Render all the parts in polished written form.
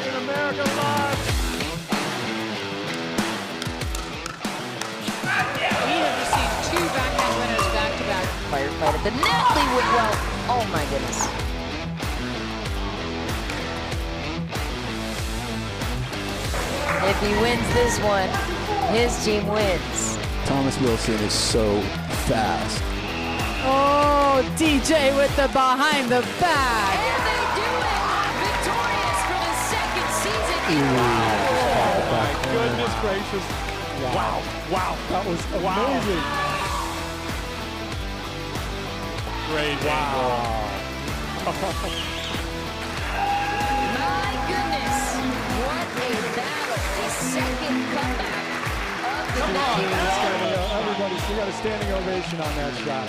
Night in America live. We have received 2 backhand winners back-to-back. Firefight at the Nathalie Whitwell. Oh my goodness. If he wins this one, his team wins. Thomas Wilson is so fast. Oh, DJ with the behind the back. And they do it! Victorious for the second season. Oh my goodness gracious. Wow. Wow. That was amazing. Great angle. My goodness. What a battle. The second comeback of the night. Everybody, she got a standing ovation on that shot.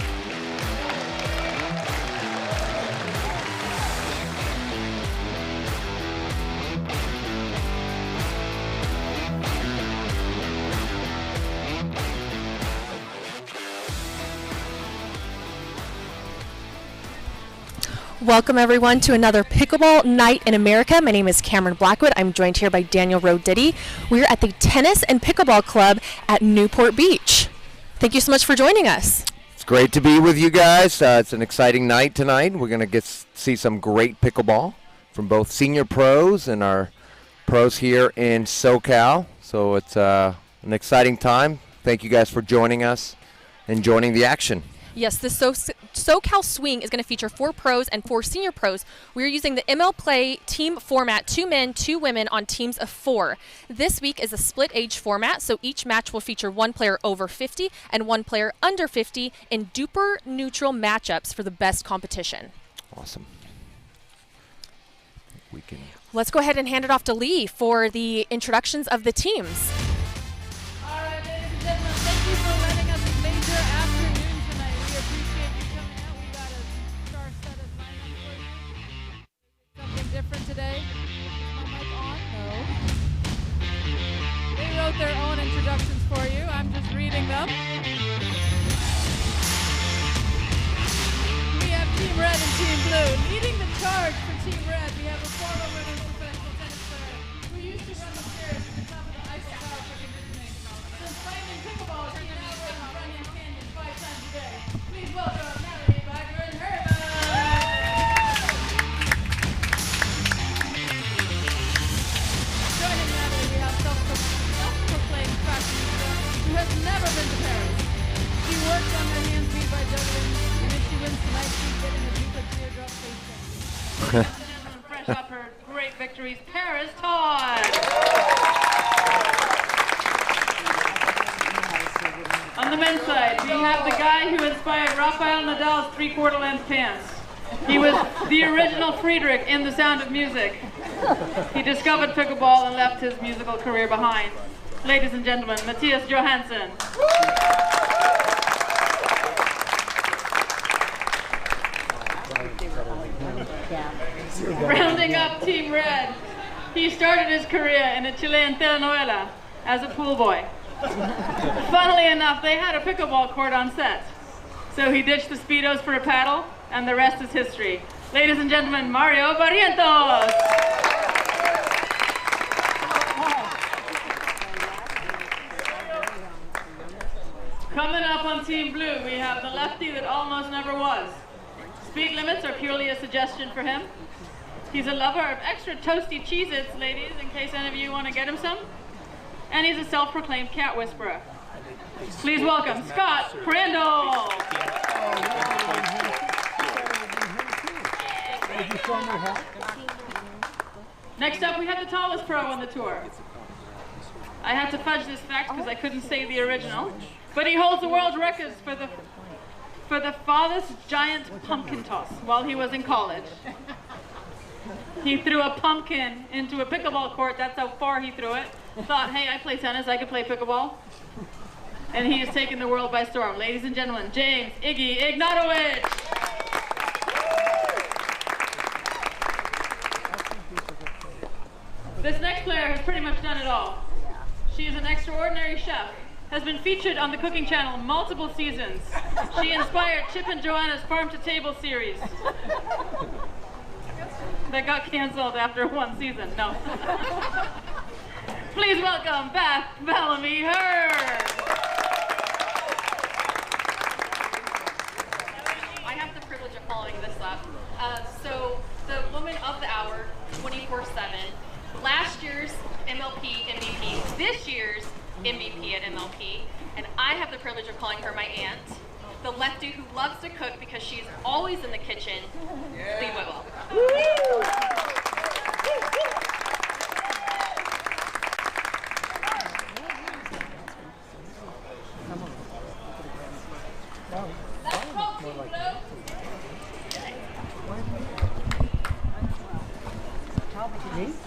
Welcome everyone to another Pickleball Night in America. My name is Cameron Blackwood. I'm joined here by Daniel Roditty. We're at the Tennis and Pickleball Club at Newport Beach. Thank you so much for joining us. It's great to be with you guys. It's an exciting night tonight. We're going to see some great pickleball from both senior pros and our pros here in SoCal. So it's an exciting time. Thank you guys for joining us and joining the action. Yes, the SoCal Swing is going to feature 4 pros and 4 senior pros. We're using the ML Play team format, 2 men, 2 women on teams of 4. This week is a split age format, so each match will feature 1 player over 50 and 1 player under 50 in duper neutral matchups for the best competition. Awesome. Let's go ahead and hand it off to Lee for the introductions of the teams. All right, ladies and gentlemen, thank you for letting us major afternoon tonight. We appreciate you coming out. We got a star-studded lineup for you. Something different today. Is my mic on? No. They wrote their own introductions for you. I'm just reading them. We have Team Red and Team Blue. Leading the charge for Team Red, we have a former women's professional tennis player who used to run the stairs at the top of the Eiffel Tower for conditioning. Since playing pickleball, she now runs Running Canyon 5 times a day. Please welcome Nathalie, Bagby, and Herman. Joining Nathalie, we have self-proclaimed fashionista who has never been to Paris. She works on her hands beat by juggling, and if she wins tonight, she's getting a Newport teardrop face paint. Fresh up her great victories, Parris, Todd. On the men's side, we have the guy who inspired Rafael Nadal's 3/4 length pants. He was the original Friedrich in The Sound of Music. He discovered pickleball and left his musical career behind. Ladies and gentlemen, Mattias Johansson. Rounding up Team Red, he started his career in a Chilean telenovela as a pool boy. Funnily enough, they had a pickleball court on set. So he ditched the Speedos for a paddle, and the rest is history. Ladies and gentlemen, Mario Barrientos. Coming up on Team Blue, we have the lefty that almost never was. Speed limits are purely a suggestion for him. He's a lover of extra toasty Cheez-Its, ladies, in case any of you want to get him some. And he's a self-proclaimed cat whisperer. Please welcome Scott Crandall. Next up, we have the tallest pro on the tour. I had to fudge this fact because I couldn't say the original, but he holds the world records for the farthest giant pumpkin toss while he was in college. He threw a pumpkin into a pickleball court. That's how far he threw it. Thought, hey, I play tennis, I could play pickleball. And he has taken the world by storm. Ladies and gentlemen, James Iggy Ignatowich. This next player has pretty much done it all. She is an extraordinary chef, has been featured on the Cooking Channel multiple seasons. She inspired Chip and Joanna's Farm to Table series. that got canceled after one season. No. Please welcome Beth, Bellamy, her. I have the privilege of following this up. So the woman of the hour, 24/7. Last year's MLP MVP, this year's MVP at MLP, and I have the privilege of calling her my aunt, the lefty who loves to cook because she's always in the kitchen, Lee Whitwell.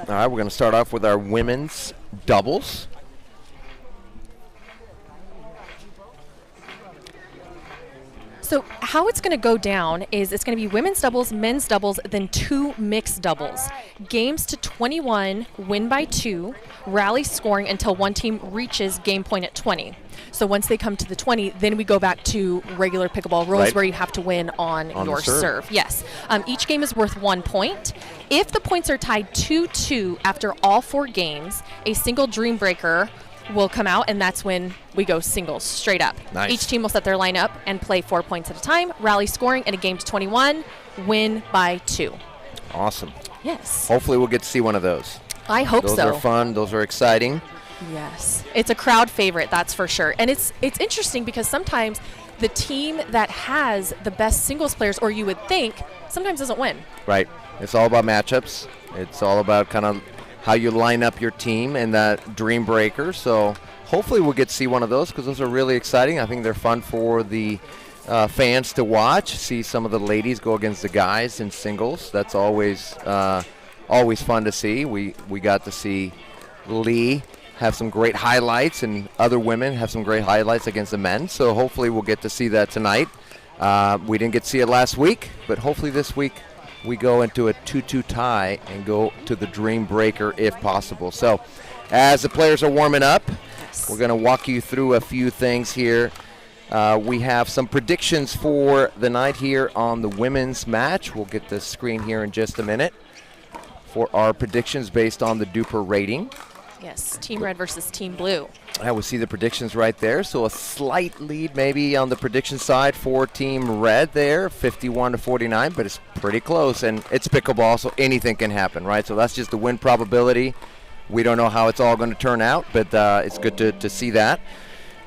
All right, we're going to start off with our women's doubles. So how it's going to go down is it's going to be women's doubles, men's doubles, then 2 mixed doubles. Games to 21, win by 2, rally scoring until one team reaches game point at 20. So once they come to the 20, then we go back to regular pickleball rules where you have to win on your serve. Yes. Each game is worth 1 point. If the points are tied 2-2 after all 4 games, a single dream breaker will come out, and that's when we go singles straight up. Nice. Each team will set their lineup and play 4 points at a time, rally scoring, and a game to 21, win by 2. Awesome. Yes. Hopefully we'll get to see one of those. I hope so. Those are fun. Those are exciting. Yes. It's a crowd favorite, that's for sure. And it's interesting because sometimes the team that has the best singles players, or you would think, sometimes doesn't win. Right. It's all about matchups. It's all about kind of how you line up your team and that dream breaker. So hopefully we'll get to see one of those because those are really exciting. I think they're fun for the fans to watch, see some of the ladies go against the guys in singles. That's always fun to see. We got to see Lee have some great highlights and other women have some great highlights against the men. So hopefully we'll get to see that tonight. We didn't get to see it last week, but hopefully this week we go into a 2-2 tie and go to the dream breaker if possible. So as the players are warming up, we're going to walk you through a few things here. We have some predictions for the night here on the women's match. We'll get the screen here in just a minute for our predictions based on the Duper rating. Yes, Team Red versus Team Blue. I will see the predictions right there. So a slight lead maybe on the prediction side for Team Red there, 51-49, but it's pretty close. And it's pickleball, so anything can happen, right? So that's just the win probability. We don't know how it's all going to turn out, but it's good to see that.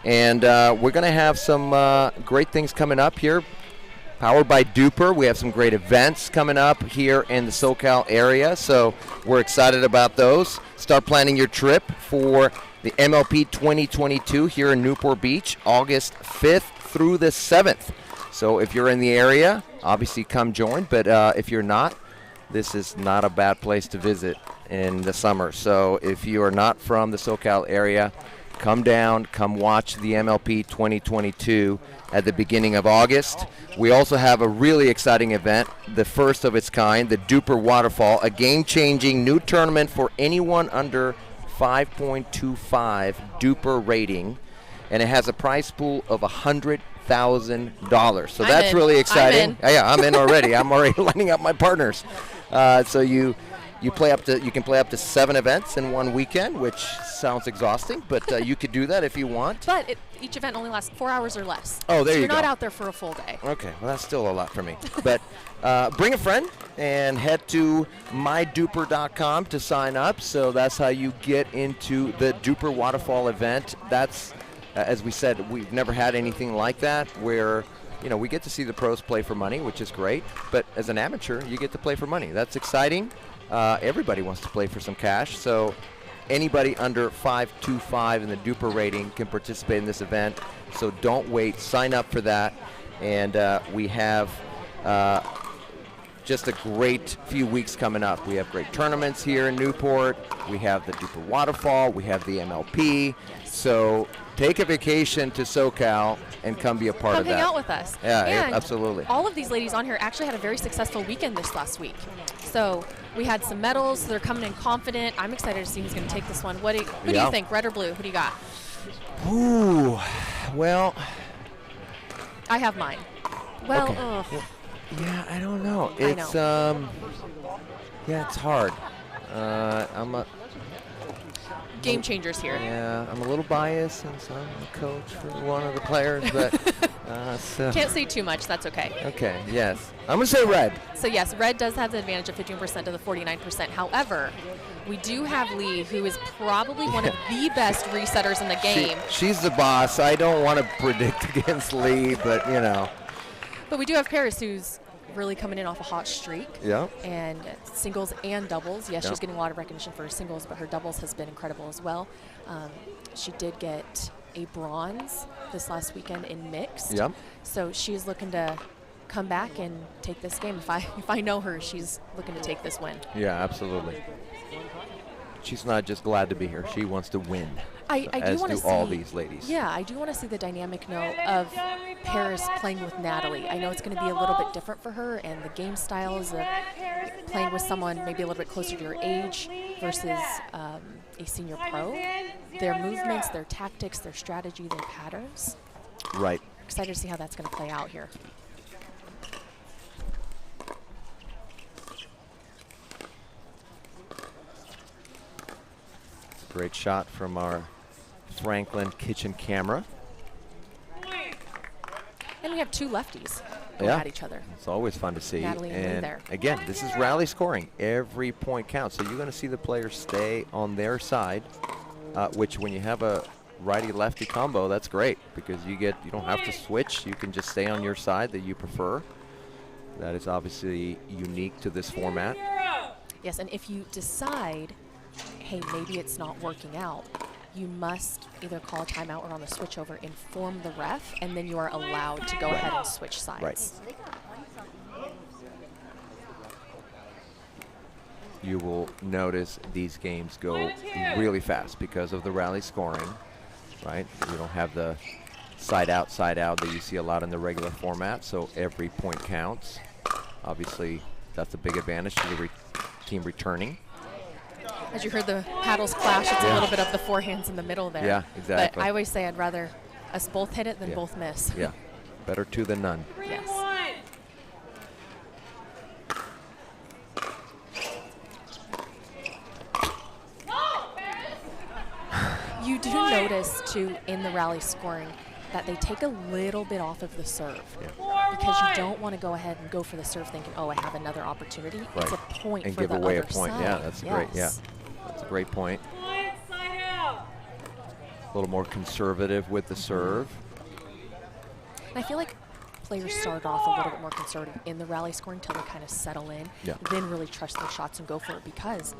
And we're going to have some great things coming up here. Powered by Duper, we have some great events coming up here in the SoCal area, so we're excited about those. Start planning your trip for the MLP 2022 here in Newport Beach, August 5th through the 7th. So if you're in the area, obviously come join, but if you're not, this is not a bad place to visit in the summer. So if you are not from the SoCal area, come down, come watch the MLP 2022 at the beginning of August. We also have a really exciting event, the first of its kind, the Duper Waterfall, a game-changing new tournament for anyone under 5.25 Duper rating, and it has a prize pool of $100,000. So that's really exciting. I'm in already. I'm already lining up my partners. So you can play up to 7 events in one weekend, which sounds exhausting, but you could do that if you want. But each event only lasts 4 hours or less. Oh, there so you go. You're not out there for a full day. Okay, well that's still a lot for me. But bring a friend and head to myduper.com to sign up. So that's how you get into the Duper Waterfall event. That's, as we said, we've never had anything like that where we get to see the pros play for money, which is great. But as an amateur, you get to play for money. That's exciting. Everybody wants to play for some cash, so anybody under 5.25 in the Duper rating can participate in this event. So don't wait, sign up for that. And we have just a great few weeks coming up. We have great tournaments here in Newport. We have the Duper Waterfall. We have the MLP. So take a vacation to SoCal and come be a part of that. Come hang out with us. Yeah, and absolutely. All of these ladies on here actually had a very successful weekend this last week. So we had some medals. They're coming in confident. I'm excited to see who's going to take this one. Who do you think, red or blue? Who do you got? Ooh, well. I have mine. Well, okay. Yeah, I don't know. I It's yeah, it's hard. I'm a Game changers here. Yeah, I'm a little biased since I'm the coach for one of the players, but so. Can't say too much. That's okay. Okay, yes. I'm going to say red. So yes, red does have the advantage of 15% to the 49%. However, we do have Lee, who is probably one of the best resetters in the game. She's the boss. I don't want to predict against Lee, but, you know. But we do have Parris, who's really coming in off a hot streak. Yeah. And singles and doubles. Yes, Yeah. she's getting a lot of recognition for her singles, but her doubles has been incredible as well. She did get a bronze this last weekend in mixed. Yep. So she's looking to come back and take this game. If I know her, she's looking to take this win. Yeah, absolutely. She's not just glad to be here. She wants to win. I do as want to do see all these ladies. Yeah, I do want to see the dynamic note of Parris playing with Nathalie. I know it's going to be a little bit different for her, and the game styles of playing with someone maybe a little bit closer to your age versus a senior pro. Their movements, their tactics, their strategy, their patterns. Right. Excited to see how that's going to play out here. Great shot from our Franklin kitchen camera. And we have two lefties go Yeah. at each other. It's always fun to see. Nathalie and Lee there. Again, this is rally scoring. Every point counts. So you're going to see the players stay on their side, which when you have a righty-lefty combo, that's great because you don't have to switch. You can just stay on your side that you prefer. That is obviously unique to this format. Yes, and if you decide, hey, maybe it's not working out, you must either call a timeout or on the switchover inform the ref, and then you are allowed to go ahead and switch sides. Right. You will notice these games go really fast because of the rally scoring, right? You don't have the side out that you see a lot in the regular format, so every point counts. Obviously, that's a big advantage to the team returning. As you heard the paddles clash, it's a little bit of the forehands in the middle there. Yeah, exactly. But I always say I'd rather us both hit it than both miss. Yeah, better two than none. Yes. You do notice, too, in the rally scoring, that they take a little bit off of the serve. Yeah. Because you don't want to go ahead and go for the serve thinking, oh, I have another opportunity. Right. It's a point and for give the away other a point. side. Yeah, that's great. Yeah, that's a great point. A little more conservative with the serve. And I feel like players started off a little bit more conservative in the rally scoring until they kind of settle in, then really trust their shots and go for it because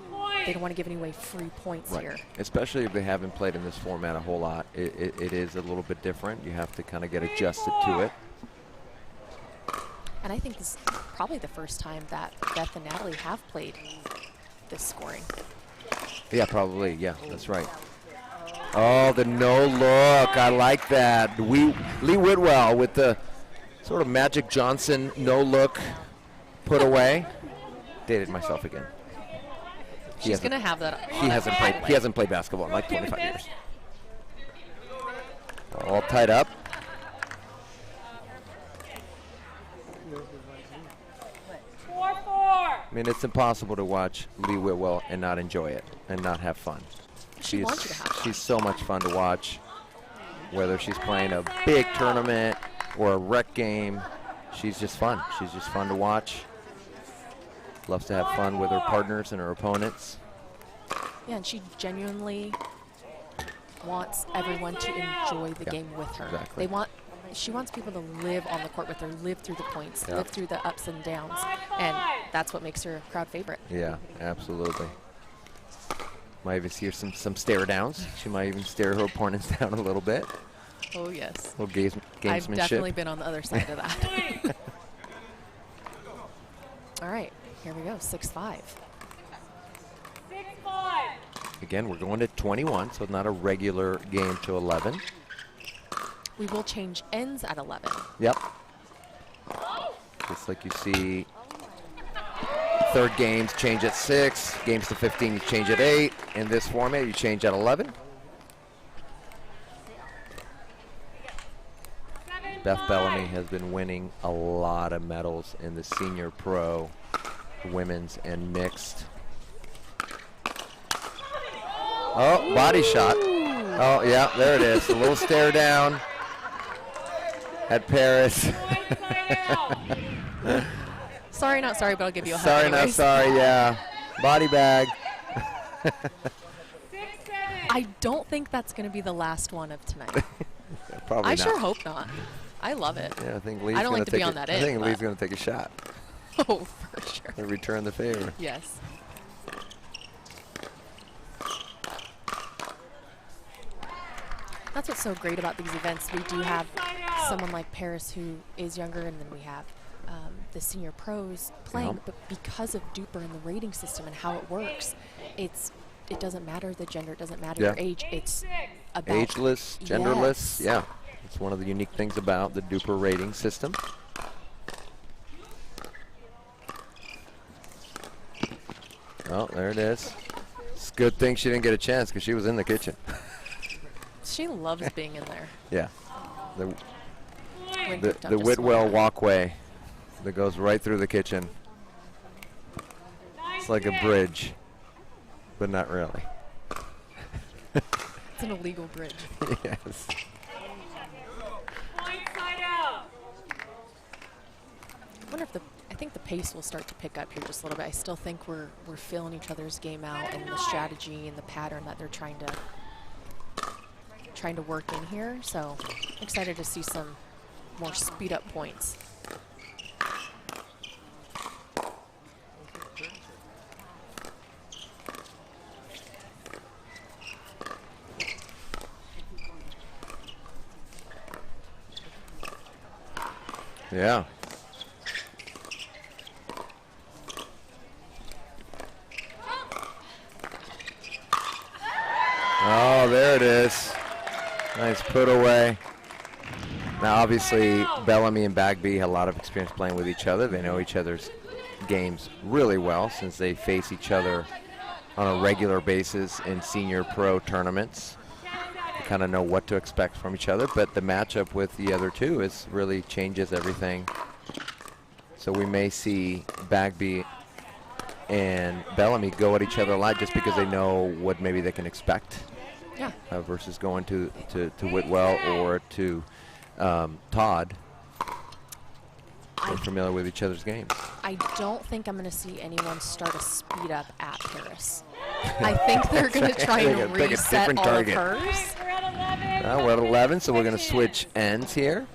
they don't want to give away free points here. Especially if they haven't played in this format a whole lot. It is a little bit different. You have to kind of get adjusted to it. And I think this is probably the first time that Beth and Nathalie have played this scoring. Yeah, probably. Yeah, that's right. Oh, the no look. I like that. Lee Whitwell with the sort of Magic Johnson no look put away. Dated myself again. She's going to have that. He hasn't played basketball in like 25 years. All tied up. I mean, it's impossible to watch Lee Whitwell and not enjoy it and not have fun. She wants you to have fun. She's so much fun to watch, whether she's playing a big tournament or a rec game. She's just fun. She's just fun to watch. Loves to have fun with her partners and her opponents. Yeah, and she genuinely wants everyone to enjoy the game with her. Exactly. She wants people to live on the court with her, live through the points, live through the ups and downs, and that's what makes her a crowd favorite. Yeah, absolutely. Might even see her some stare downs. She might even stare her opponents down a little bit. Oh, yes. A little gamesmanship. I've definitely been on the other side of that. All right, here we go, 6-5. Again, we're going to 21, so not a regular game to 11. We will change ends at 11. Yep. Just like you see, third games change at 6, games to 15 you change at 8. In this format, you change at 11. Beth Bellamy has been winning a lot of medals in the senior pro, women's and mixed. Oh, body shot. Oh, yeah, there it is. A little stare down at Parris. Sorry, not sorry, but I'll give you a hug. Sorry, not sorry, yeah. Body bag. I don't think that's going to be the last one of tonight. Probably I not. sure hope not. I love it. Yeah, I think Lee's I don't gonna like to be take on it- that I end, think Lee's but- going to take a shot Oh, for sure. and return the favor. Yes. That's what's so great about these events. We do have someone like Parris who is younger, and then we have the senior pros playing. Yep. But because of Duper and the rating system and how it works, it doesn't matter the gender, it doesn't matter Yeah. your age. It's about Ageless, genderless, Yes. yeah. It's one of the unique things about the Duper rating system. Oh, there it is. It's a good thing she didn't get a chance because she was in the kitchen. She loves being in there. Yeah. The, When the, picked up the to Whitwell swim. walkway that goes right through the kitchen. It's like a bridge, but not really. It's an illegal bridge. Yes. I wonder if I think the pace will start to pick up here just a little bit. I still think we're feeling each other's game out and the strategy and the pattern that they're trying to work in here. So excited to see some more speed up points. Yeah. Oh, there it is. Nice put away. Now, obviously, Bellamy and Bagby have a lot of experience playing with each other. They know each other's games really well since they face each other on a regular basis in senior pro tournaments. They kind of know what to expect from each other, but the matchup with the other two really changes everything. So we may see Bagby and Bellamy go at each other a lot just because they know what maybe they can expect. Yeah. Versus going to Whitwell or to Todd. They're familiar with each other's games. I don't think I'm going to see anyone start a speed up at Parris. I think they're going to try They're and gonna pick a reset different all target. of hers. We're at 11, so we're going to switch ends here.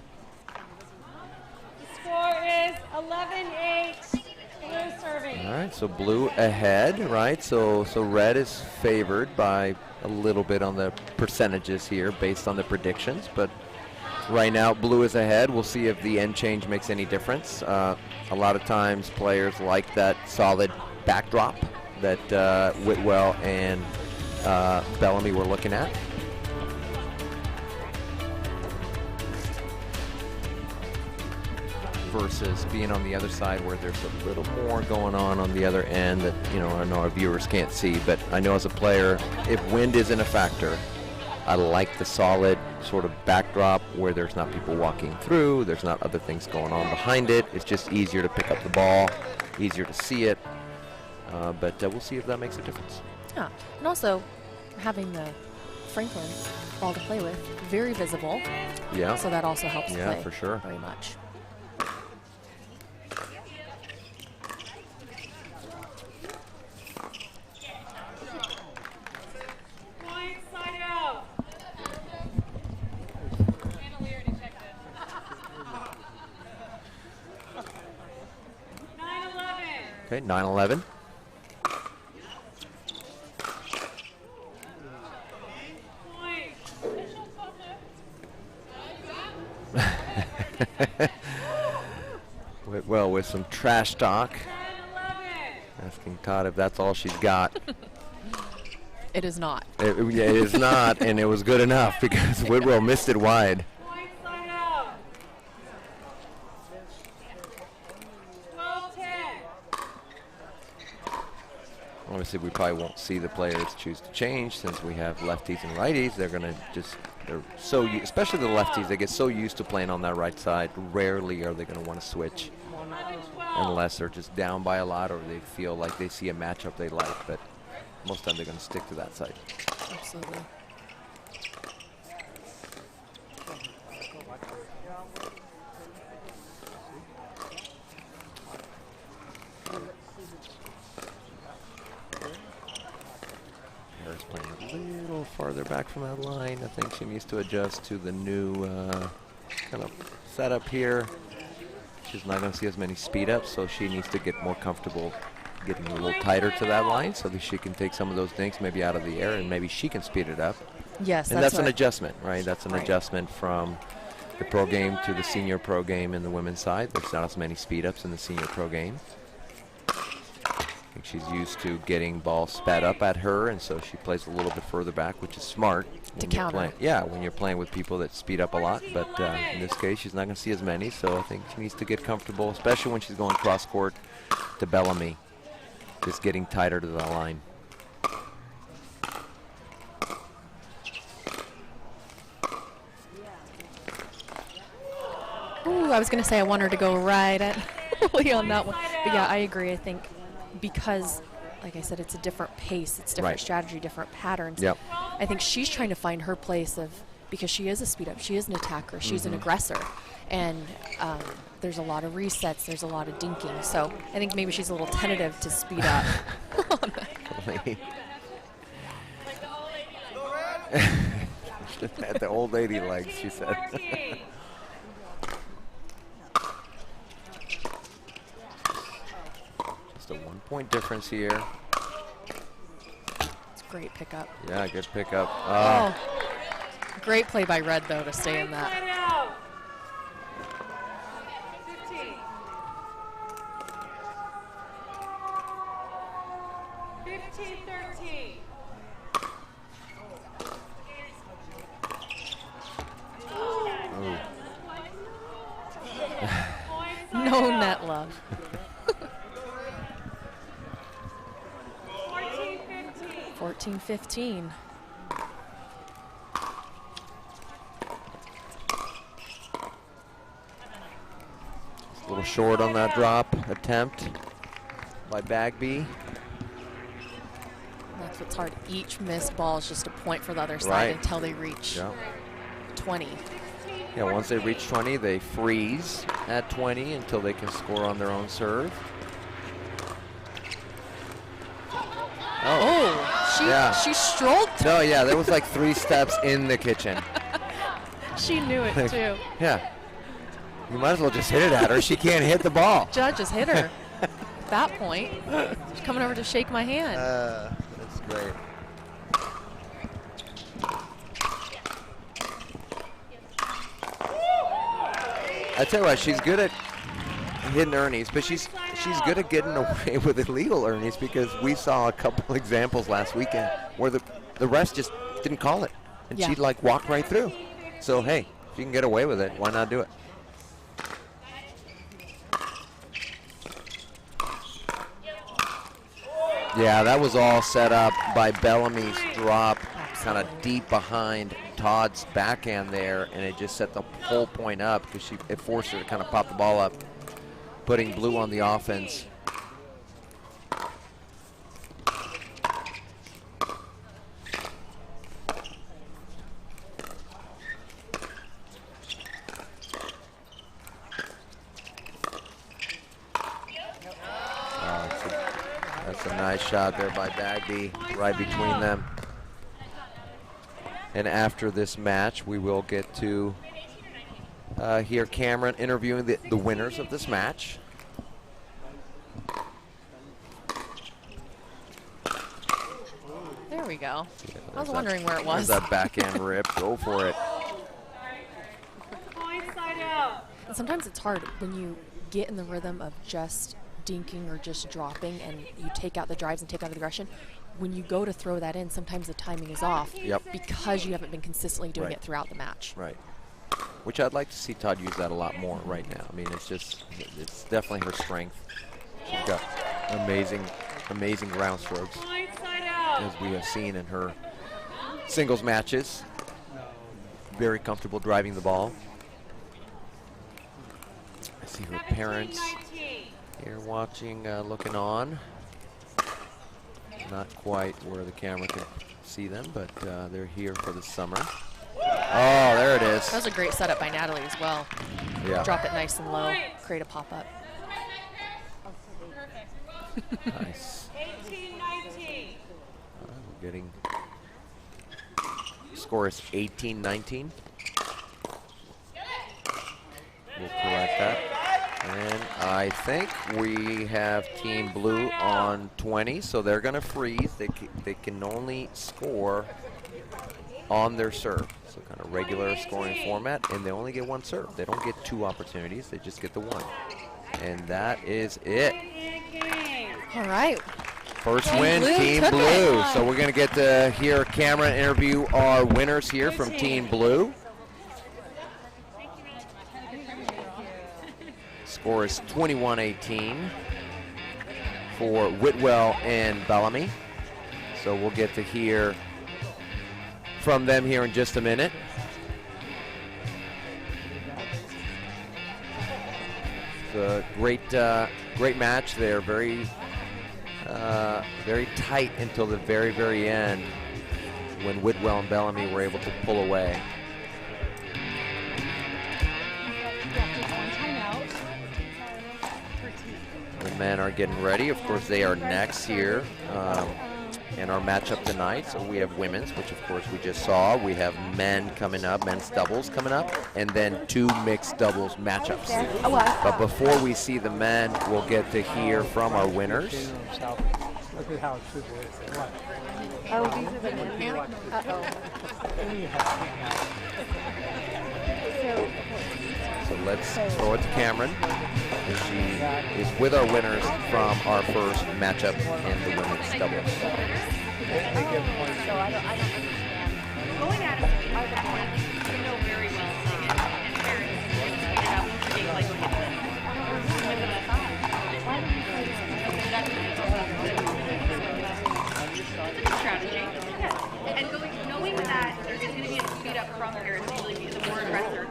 The score is 11-8. Blue serving. All right, so blue ahead, right? So red is favored by a little bit on the percentages here based on the predictions, but right now blue is ahead. We'll see if the end change makes any difference. A lot of times players like that solid backdrop that Whitwell and Bellamy were looking at. Versus being on the other side where there's a little more going on the other end that, you know, I know our viewers can't see, but I know as a player, if wind isn't a factor, I like the solid sort of backdrop where there's not people walking through, there's not other things going on behind it. It's just easier to pick up the ball, easier to see it, but we'll see if that makes a difference. Yeah, and also having the Franklin ball to play with, very visible. Yeah. So that also helps Yeah, play for sure. very much. Okay, 9-11. Whitwell with some trash talk. Asking Todd if that's all she's got. It is not. It is not, and it was good enough because Whitwell missed it wide. Obviously, we probably won't see the players choose to change since we have lefties and righties. They're going to just, they're so, especially the lefties, they get so used to playing on that right side. Rarely are they going to want to switch unless they're just down by a lot or they feel like they see a matchup they like. But most of the time, they're going to stick to that side. Absolutely. Parris playing a little farther back from that line. I think she needs to adjust to the new kind of setup here. She's not going to see as many speed ups, so she needs to get more comfortable getting a little tighter to that line so that she can take some of those dinks maybe out of the air and maybe she can speed it up. Yes, and that's an adjustment, right? That's an adjustment from the pro game to the senior pro game in the women's side. There's not as many speed ups in the senior pro game. I think she's used to getting balls sped up at her, and so she plays a little bit further back, which is smart. To counter. Yeah, when you're playing with people that speed up a lot. But in this case, she's not going to see as many, so I think she needs to get comfortable, especially when she's going cross court to Bellamy, just getting tighter to the line. Ooh, I was going to say I want her to go right at Lee on that one. But yeah, I agree. I think because, like I said, it's a different pace, it's different strategy, different patterns. Yep. I think she's trying to find her place of, because she is a speed up, she is an attacker, she's an aggressor. And there's a lot of resets, there's a lot of dinking. So I think maybe she's a little tentative to speed up. At the old lady legs, she said. Just a 1 point difference here. It's a great pickup. Yeah, good pickup. Oh, great play by Red, though, to stay in that. 15-13. No net love. 14-15. A little short on that drop attempt by Bagby. That's what's hard. Each missed ball is just a point for the other side until they reach 20. Yeah, once they reach 20, they freeze at 20 until they can score on their own serve. She strolled. No, yeah, there was like 3 steps in the kitchen. She knew it too. Yeah. You might as well just hit it at her. She can't hit the ball. Judge just hit her. At that point, she's coming over to shake my hand. That's great. I tell you what, she's good at hitting Ernie's, but she's good at getting away with illegal Ernie's because we saw a couple examples last weekend where the rest just didn't call it, and she'd like walk right through. So hey, if you can get away with it, why not do it? Yeah, that was all set up by Bellamy's drop, kind of deep behind Todd's backhand there, and it just set the whole point up because it forced her to kind of pop the ball up, putting blue on the offense. That's a nice shot there by Bagby, right between them. And after this match, we will get to hear Cameron interviewing the winners of this match. There we go. I was wondering where it was. There's that backhand rip. Go for it. And sometimes it's hard when you get in the rhythm of just dinking or just dropping and you take out the drives and take out the aggression. When you go to throw that in, sometimes the timing is off because you haven't been consistently doing it throughout the match. Right. Which I'd like to see Todd use that a lot more right now. I mean, it's definitely her strength. She's got amazing amazing ground strokes, Right side out. as we have seen in her singles matches. Very comfortable driving the ball. I see her parents here watching, looking on. Not quite where the camera can see them, but they're here for the summer. Oh, there it is. That was a great setup by Nathalie as well. Yeah. Drop it nice and low, create a pop-up. Nice. 18-19. We're getting, score is 18-19. We'll correct that. And I think we have Team Blue on 20, so they're going to freeze. They can only score on their serve. So kind of regular scoring format, and they only get one serve. They don't get two opportunities, they just get the one. And that is it. All right. First Team win, Blue Team took Blue. it. So we're going to get to hear a camera interview our winners here from Team Blue. Score is 21-18 for Whitwell and Bellamy. So we'll get to hear from them here in just a minute. It's a great match there. Very tight until the very end, when Whitwell and Bellamy were able to pull away. The men are getting ready. Of course, they are next here in our matchup tonight. So we have women's, which of course we just saw. We have men coming up, men's doubles coming up, and then two mixed doubles matchups. But before we see the men, we'll get to hear from our winners. Look at how it should work. Oh, these are the men. Uh-oh. So let's throw it to Cameron. She is with our winners from our first matchup in the women's doubles. So I don't understand. Going at it, you know very well. And Parris pointed out once again, like it's a good strategy. And knowing that there's going to be a speed up from Parris, usually be the more aggressor.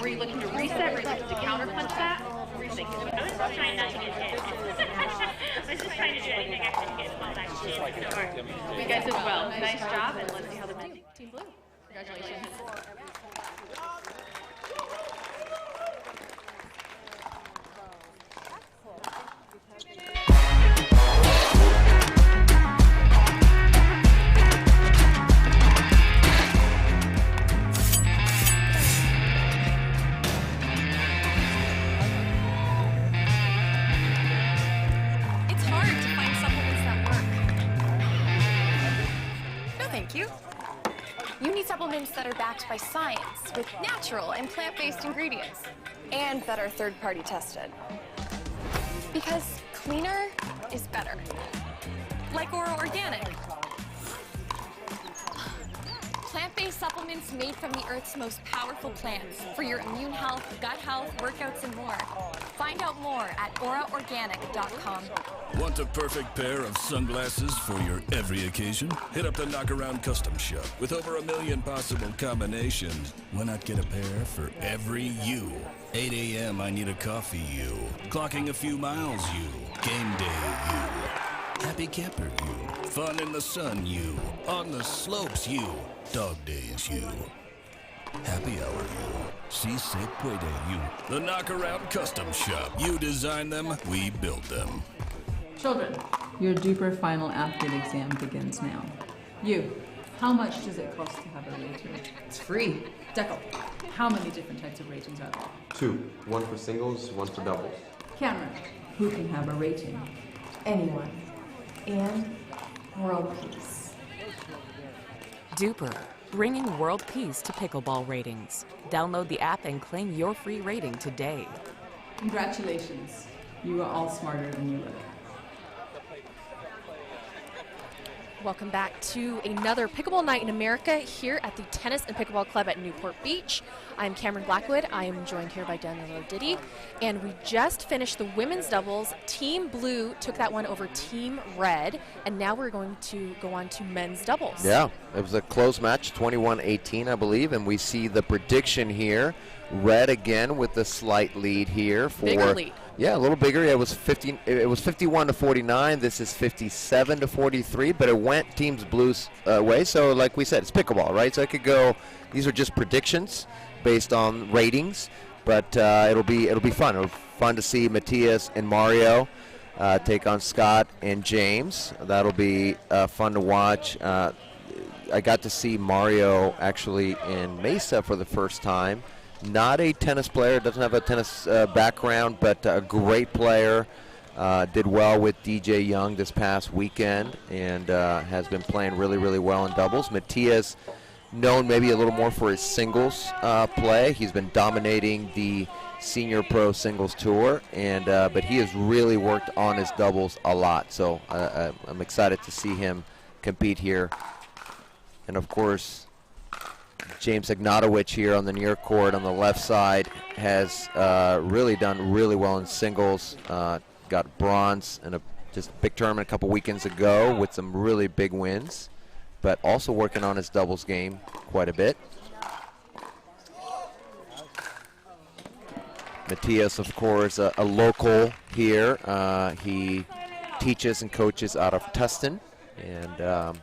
Were you looking to reset? Were you looking to counter punch that? What were you thinking? I was just trying not to get hit. I was just trying to do anything I could to get called back to hit. So, You guys did well. Nice job, and let's see how the men do. Team Blue. Congratulations. It's hard to find supplements that work. No, thank you. You need supplements that are backed by science with natural and plant-based ingredients and that are third-party tested. Because cleaner is better. Like Oro Organic. Plant-based supplements made from the Earth's most powerful plants for your immune health, gut health, workouts, and more. Find out more at oraorganic.com. Want a perfect pair of sunglasses for your every occasion? Hit up the Knockaround Custom Shop. With over 1 million possible combinations, why not get a pair for every you? 8 a.m. I need a coffee you. Clocking a few miles you. Game day you. Happy camper you. Fun in the sun you. On the slopes you. Dog days you. Happy hour you. Si se puede you. The Knockaround Custom Shop. You design them, we build them. Children, your Duper final athlete exam begins now. You, how much does it cost to have a rating? It's free. Deckle, how many different types of ratings are there? 2. One for singles, one for doubles. Cameron, who can have a rating? Anyone. And world peace. Duper, bringing world peace to pickleball ratings. Download the app and claim your free rating today. Congratulations. You are all smarter than you look. Welcome back to another Pickleball Night in America here at the Tennis and Pickleball Club at Newport Beach. I'm Cameron Blackwood. I am joined here by Daniel Diddy. And we just finished the women's doubles. Team Blue took that one over Team Red. And now we're going to go on to men's doubles. Yeah, it was a close match, 21-18, I believe. And we see the prediction here. Red again with the slight lead here for bigger lead. Yeah, a little bigger. Yeah, it was 51-49. This is 57-43, but it went Teams Blue's way. So, like we said, it's pickleball, right? So it could go. These are just predictions based on ratings, but it'll be fun. It'll be fun to see Mattias and Mario take on Scott and James. That'll be fun to watch. I got to see Mario actually in Mesa for the first time. Not a tennis player, doesn't have a tennis background, but a great player. Did well with DJ Young this past weekend and has been playing really, really well in doubles. Mattias, known maybe a little more for his singles play. He's been dominating the Senior Pro Singles Tour, and but he has really worked on his doubles a lot. So I'm excited to see him compete here. And of course, James Ignatowich here on the near court on the left side has really done really well in singles. Got bronze in a just big tournament a couple weekends ago with some really big wins, but also working on his doubles game quite a bit. Mattias, of course, a local here. He teaches and coaches out of Tustin, and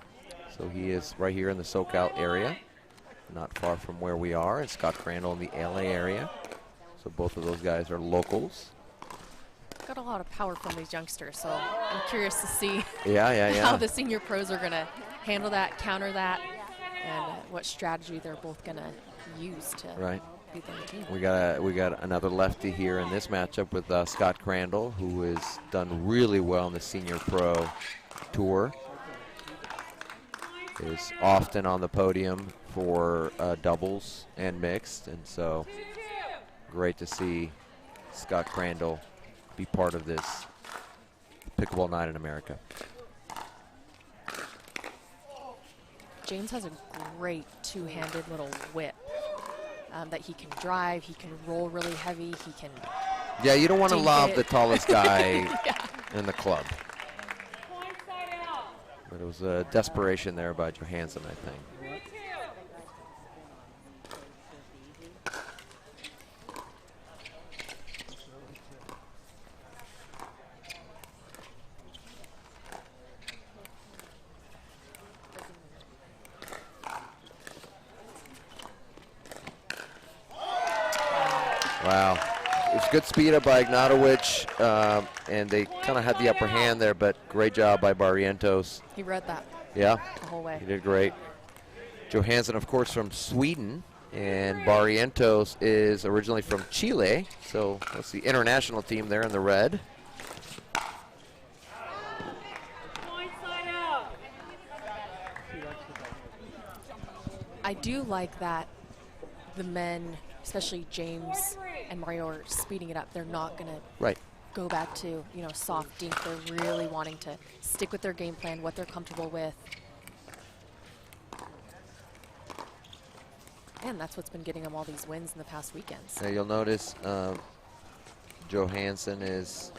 so he is right here in the SoCal area, not far from where we are, and Scott Crandall in the LA area. So both of those guys are locals. Got a lot of power from these youngsters, so I'm curious to see how the senior pros are going to handle that, counter that, and what strategy they're both going to use to beat their team. We got another lefty here in this matchup with Scott Crandall, who has done really well in the Senior Pro Tour. Is often on the podium for doubles and mixed, and so great to see Scott Crandall be part of this Pickleball Night in America. James has a great two-handed little whip that he can drive, he can roll really heavy, he can Yeah, you don't want to lob the tallest guy in the club. But it was a desperation there by Johansson, I think. Wow. It was good speed up by Ignatowich, and they kind of had the upper hand there, but great job by Barrientos. He read that. Yeah. The whole way. He did great. Johansson, of course, from Sweden, and Barrientos is originally from Chile, so that's the international team there in the red. I do like that the men, especially James and Mario, are speeding it up. They're not going to go back to, soft dink. They're really wanting to stick with their game plan, what they're comfortable with. And that's what's been getting them all these wins in the past weekends. Now you'll notice Johansson is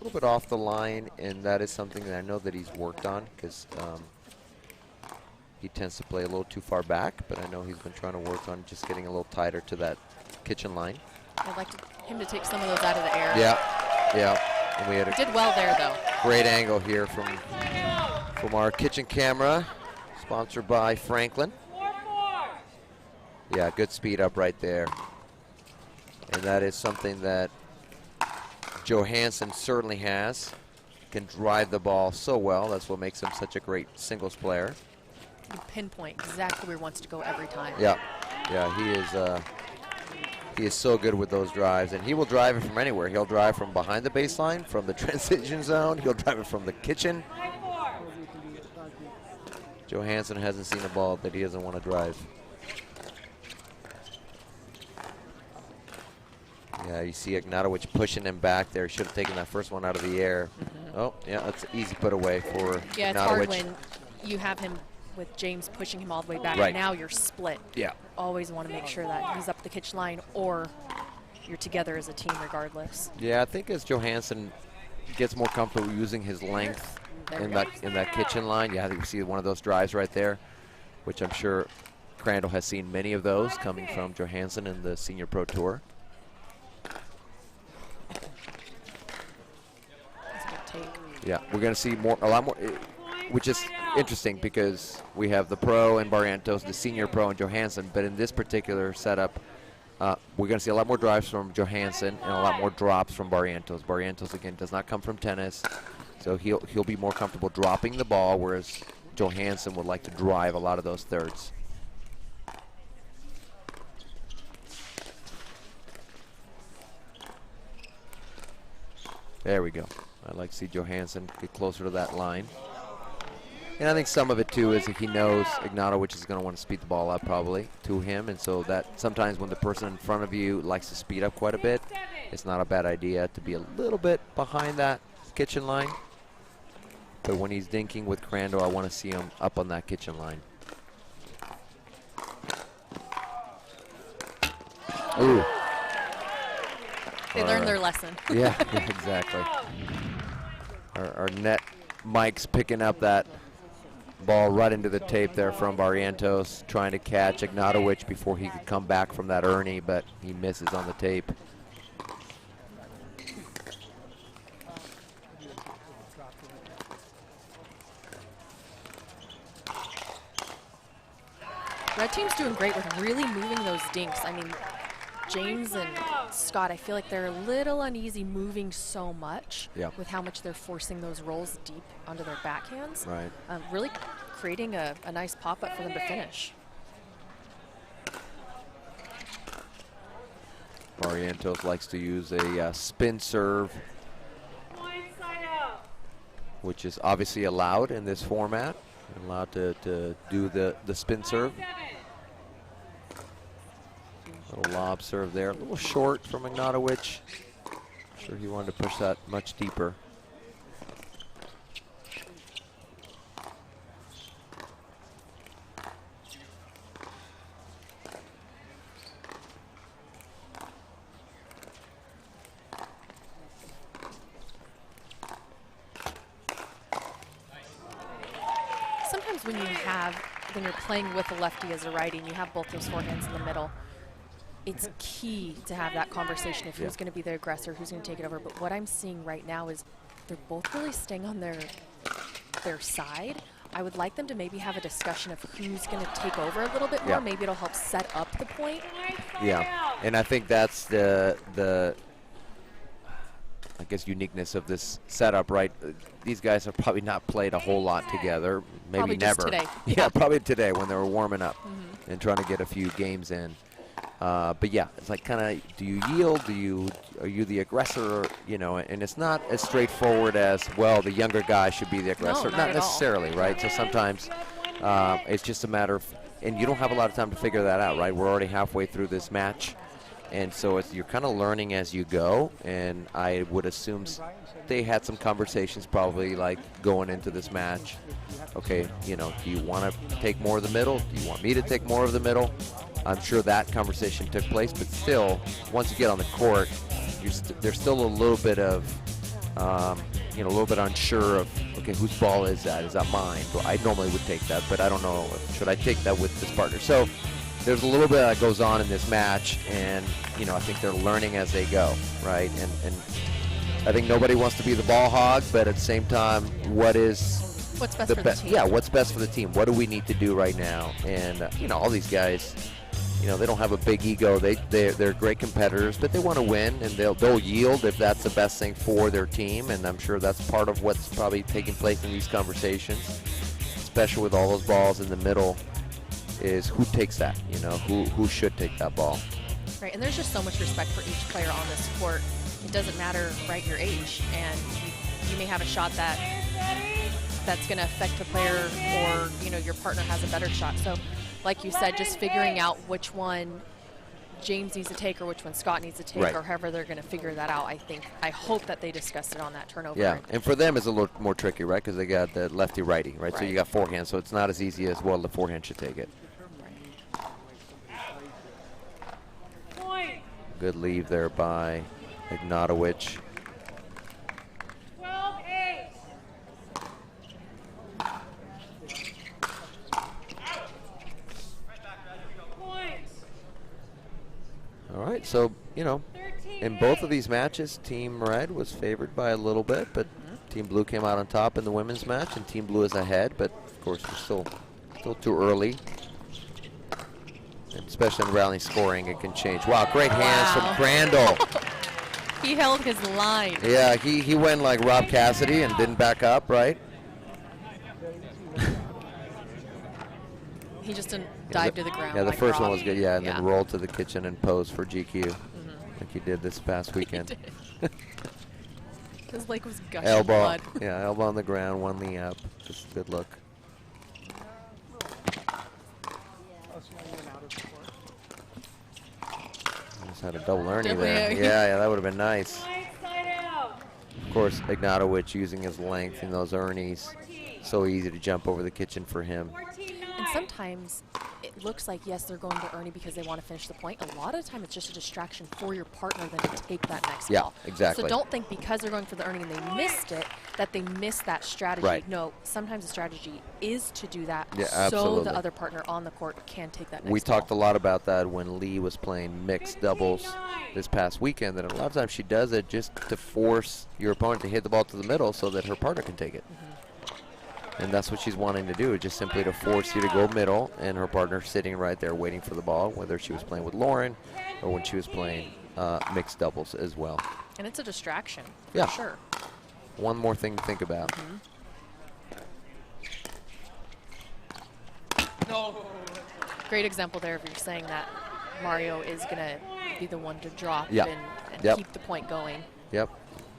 a little bit off the line, and that is something that I know that he's worked on, because he tends to play a little too far back, but I know he's been trying to work on just getting a little tighter to that kitchen line. I'd like him to take some of those out of the air. Yeah. And we had did well there, though. Great angle here from our kitchen camera, sponsored by Franklin. Yeah, good speed up right there. And that is something that Johansson certainly has. Can drive the ball so well. That's what makes him such a great singles player. You pinpoint exactly where he wants to go every time. Yeah, he is so good with those drives, and he will drive it from anywhere. He'll drive from behind the baseline, from the transition zone. He'll drive it from the kitchen. Johansson hasn't seen a ball that he doesn't want to drive. Yeah, you see Ignatowich pushing him back there. He should have taken that first one out of the air. Oh, yeah, that's an easy put away for Yeah, Ignatowich. it's hard when you have him with James pushing him all the way back. Right. Now you're split. Yeah. Always want to make sure that he's up the kitchen line or you're together as a team regardless. Yeah, I think as Johansson gets more comfortable using his length in that kitchen line, yeah, I think you see one of those drives right there, which I'm sure Crandall has seen many of those coming from Johansson in the Senior Pro Tour. Yeah, we're going to see a lot more, which is interesting because we have the pro and Barrientos, the Senior Pro and Johansson, but in this particular setup, we're going to see a lot more drives from Johansson and a lot more drops from Barrientos. Barrientos, again, does not come from tennis, so he'll be more comfortable dropping the ball, whereas Johansson would like to drive a lot of those thirds. There we go. I'd like to see Johansson get closer to that line. And I think some of it, too, is he knows Ignatowich is going to want to speed the ball up probably to him. And so that sometimes when the person in front of you likes to speed up quite a bit, it's not a bad idea to be a little bit behind that kitchen line. But when he's dinking with Crandall, I want to see him up on that kitchen line. Ooh. They learned their lesson. Yeah, exactly. Our net Mike's picking up that ball right into the tape there from Barrientos, trying to catch Ignatowich before he could come back from that Ernie, but he misses on the tape. Red team's doing great with really moving those dinks. I mean, James and Scott, I feel like they're a little uneasy moving so much with how much they're forcing those rolls deep onto their backhands. Right. Really creating a nice pop-up for them to finish. Barrientos likes to use a spin serve, which is obviously allowed in this format. You're allowed to do the spin serve. Little lob serve there, a little short from Ignatowich. Sure he wanted to push that much deeper. Sometimes when you're playing with a lefty as a righty and you have both those forehands in the middle, it's key to have that conversation of who's going to be the aggressor, who's going to take it over. But what I'm seeing right now is they're both really staying on their side. I would like them to maybe have a discussion of who's going to take over a little bit more. Maybe it'll help set up the point. Yeah, and I think that's the I guess uniqueness of this setup, right? These guys have probably not played a whole lot together, maybe probably never. Just today. Yeah, probably today when they were warming up and trying to get a few games in. But yeah, it's like kind of, do you yield? Are you the aggressor? You know, and it's not as straightforward as, well, the younger guy should be the aggressor. No, not necessarily, right? So sometimes it's just a matter of, and you don't have a lot of time to figure that out, right? We're already halfway through this match, and so you're kind of learning as you go. And I would assume they had some conversations probably like going into this match. Okay, you know, do you want to take more of the middle? Do you want me to take more of the middle? I'm sure that conversation took place, but still, once you get on the court, there's still a little bit of, a little bit unsure of, okay, whose ball is that? Is that mine? Well, I normally would take that, but I don't know. Should I take that with this partner? So there's a little bit that goes on in this match, and, I think they're learning as they go, right? And I think nobody wants to be the ball hog, but at the same time, what's best for the team? Yeah, what's best for the team? What do we need to do right now? And, all these guys, they don't have a big ego. They're great competitors, but they want to win, and they'll yield if that's the best thing for their team. And I'm sure that's part of what's probably taking place in these conversations, especially with all those balls in the middle, is who takes that, who should take that ball. Right, and there's just so much respect for each player on this court. It doesn't matter, right, your age, and you may have a shot that's going to affect the player, or, your partner has a better shot. So, like you said, just figuring out which one James needs to take or which one Scott needs to take, Right. or however they're going to figure that out. I hope that they discussed it on that turnover. Yeah, and for them it's a little more tricky, right? Because they got the lefty-righty, right? So you got forehand, so it's not as easy as, well, the forehand should take it. Point. Good leave there by Ignatowich. 12-8. Points. All right, so, you know, in both of these matches, Team Red was favored by a little bit, but Team Blue came out on top in the women's match, and Team Blue is ahead, but of course it's still too early. And especially in rally scoring, it can change. Wow, great hands from Crandall. He held his line. Yeah, he went like Rob Cassidy and didn't back up, right? He just didn't dive to the ground. Yeah, the like first Rob. one was good, yeah, and then rolled to the kitchen and posed for GQ, like he did this past weekend. His leg was gushing Elbow, blood. yeah, elbow on the ground, one knee up. Just a good look. Almost had a double Ernie there. Yeah, that would have been nice. Of course, Ignatowich using his length in those Ernies. So easy to jump over the kitchen for him. And sometimes it looks like, yes, they're going to Ernie because they want to finish the point. A lot of the time it's just a distraction for your partner then to take that next ball. Yeah, exactly. So don't think because they're going for the Ernie and they missed it, that they missed that strategy. Right. No, sometimes the strategy is to do that so absolutely. the other partner on the court can take that next We ball. talked a lot about that when Lee was playing mixed doubles this past weekend, that a lot of times she does it just to force your opponent to hit the ball to the middle so that her partner can take it. And that's what she's wanting to do, just simply to force you to go middle, and her partner sitting right there waiting for the ball, whether she was playing with Lauren or when she was playing mixed doubles as well. And it's a distraction, Yeah. for sure. One more thing to think about. Great example there if you're saying that Mario is going to be the one to drop Yeah. and keep the point going. Yep.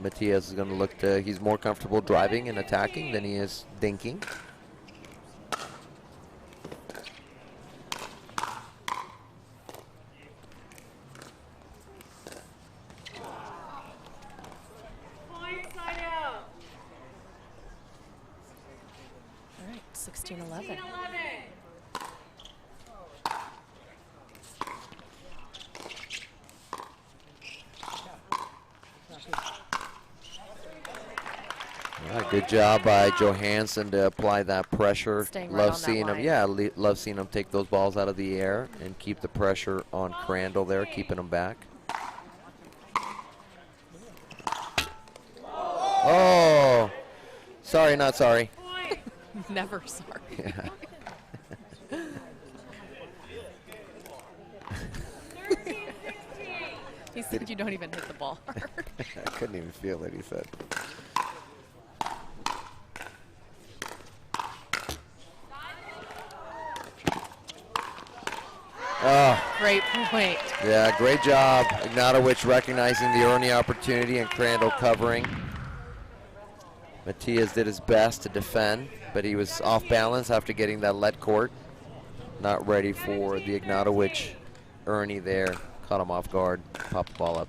Mattias is going to look to, he's more comfortable driving and attacking than he is dinking. Point side out. All right, 16-11. 16-11. All right, good job by Johansson to apply that pressure. Staying right Love on that seeing him, line. yeah, love seeing him take those balls out of the air and keep the pressure on Crandall there, keeping him back. Oh, sorry, not sorry. Never sorry. Yeah. He said you don't even hit the ball hard. I couldn't even feel it, he said. Oh. Great point. Yeah, great job. Ignatowich recognizing the Ernie opportunity and Crandall covering. Mattias did his best to defend, but he was off balance after getting that lead court. Not ready for the Ignatowich Ernie there. Caught him off guard, popped the ball up.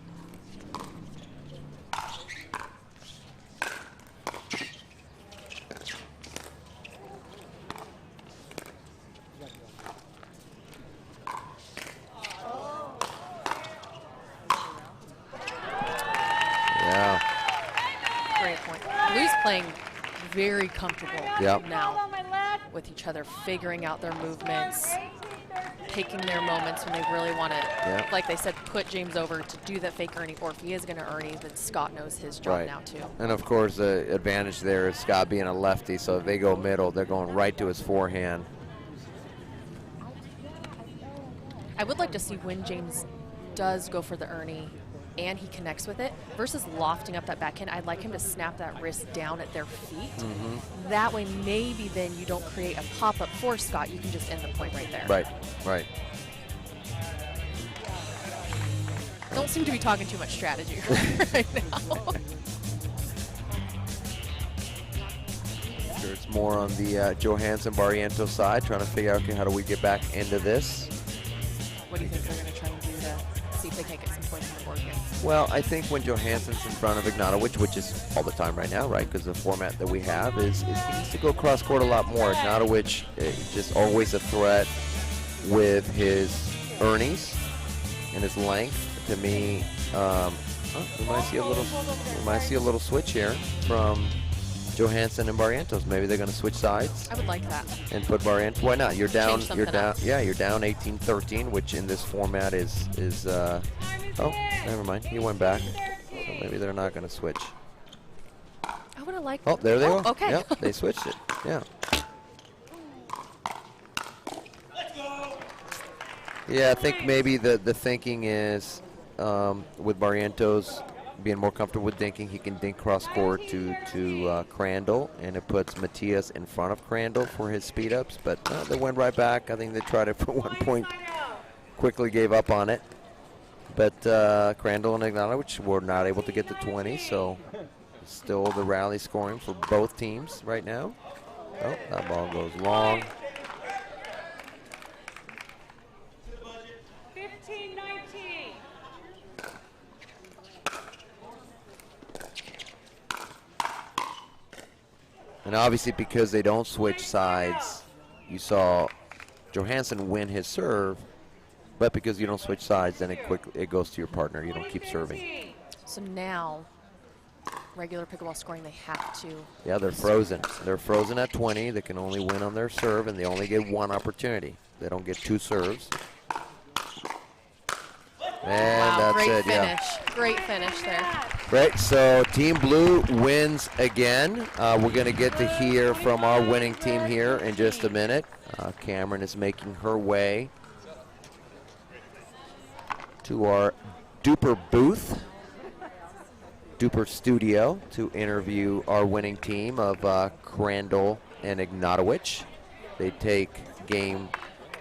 Yeah. Great point. Blue's playing very comfortable Yep. now with each other, figuring out their movements, taking their moments when they really want to, Yep. like they said, put James over to do that fake Ernie, or if he is going to Ernie, then Scott knows his job Right. now too. And of course, the advantage there is Scott being a lefty, so if they go middle, they're going right to his forehand. I would like to see when James does go for the Ernie and he connects with it versus lofting up that backhand. I'd like him to snap that wrist down at their feet. That way maybe then you don't create a pop-up for Scott. You can just end the point right there. Right, right. Don't seem to be talking too much strategy right now. Sure, it's more on the Johansson Barrientos side, trying to figure out, okay, how do we get back into this? What do you think they're going to try and do to if they can't get some points on the board here. Well, I think when Johansson's in front of Ignatowich, which is all the time right now, right, because the format that we have is he needs to go cross-court a lot more. Ignatowich is just always a threat with his earnings and his length. To me, we might see a little switch here from Johansson and Barrientos. Maybe they're going to switch sides. I would like that. And put Barrientos. Why not? You're down. You're down. Yeah, you're down 18-13, which in this format is. Oh, never mind. He went back. So maybe they're not going to switch. I would have liked. Oh, there they go. Okay. Yep, they switched it. Yeah. Yeah, I think maybe the thinking is with Barrientos being more comfortable with dinking, he can dink cross court to Crandall, and it puts Mattias in front of Crandall for his speed ups. But they went right back. I think they tried it for 1 point, quickly gave up on it. But Crandall and Ignatowich were not able to get to 20, so still the rally scoring for both teams right now. Oh, that ball goes long. 15-19. And obviously, because they don't switch sides, you saw Johansson win his serve, but because you don't switch sides, then it goes to your partner. You don't keep serving. So now, regular pickleball scoring, they have to. Yeah, they're frozen. They're frozen at 20. They can only win on their serve, and they only get one opportunity. They don't get two serves. And wow, that's great it. finish. Yeah. Great finish there. Great. So Team Blue wins again. We're going to get to hear from our winning team here in just a minute. Cameron is making her way to our Duper booth, Duper studio, to interview our winning team of Crandall and Ignatowich. They take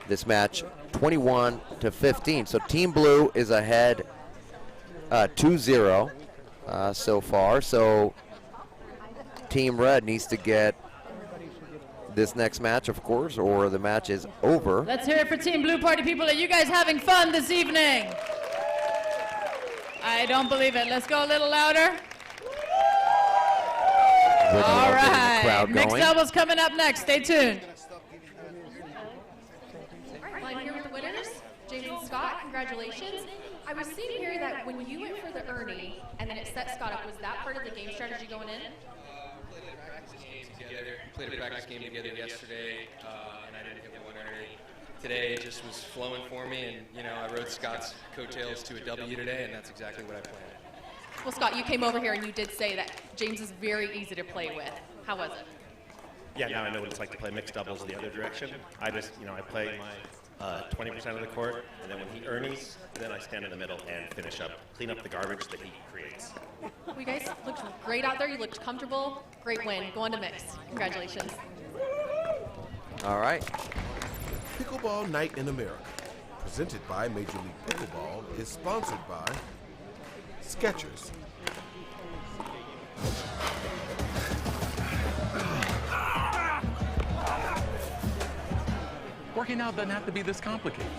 this match 21-15. So Team Blue is ahead 2-0 so far. So Team Red needs to get this next match, of course, or the match is over. Let's hear it for Team Blue Party people. Are you guys having fun this evening? I don't believe it. Let's go a little louder. All right. Mixed doubles coming up next. Stay tuned. Well, I'm here with the winners, James and Scott. Congratulations. I was seeing here that when you went for the Ernie and then it set Scott up, was that part of the game strategy going in? Played a practice game together yesterday, and I didn't hit one early. Today it just was flowing for me, and I rode Scott's coattails to a W today, and that's exactly what I planned. Well, Scott, you came over here and you did say that James is very easy to play with. How was it? Yeah, now I know what it's like to play mixed doubles the other direction. I just, I play my 20% of the court, and then when he earns, then I stand in the middle and clean up the garbage that he creates. Well, you guys looked great out there. You looked comfortable. Great win. Going to mix. Congratulations. All right. Pickleball Night in America, presented by Major League Pickleball, is sponsored by Skechers. Working out doesn't have to be this complicated.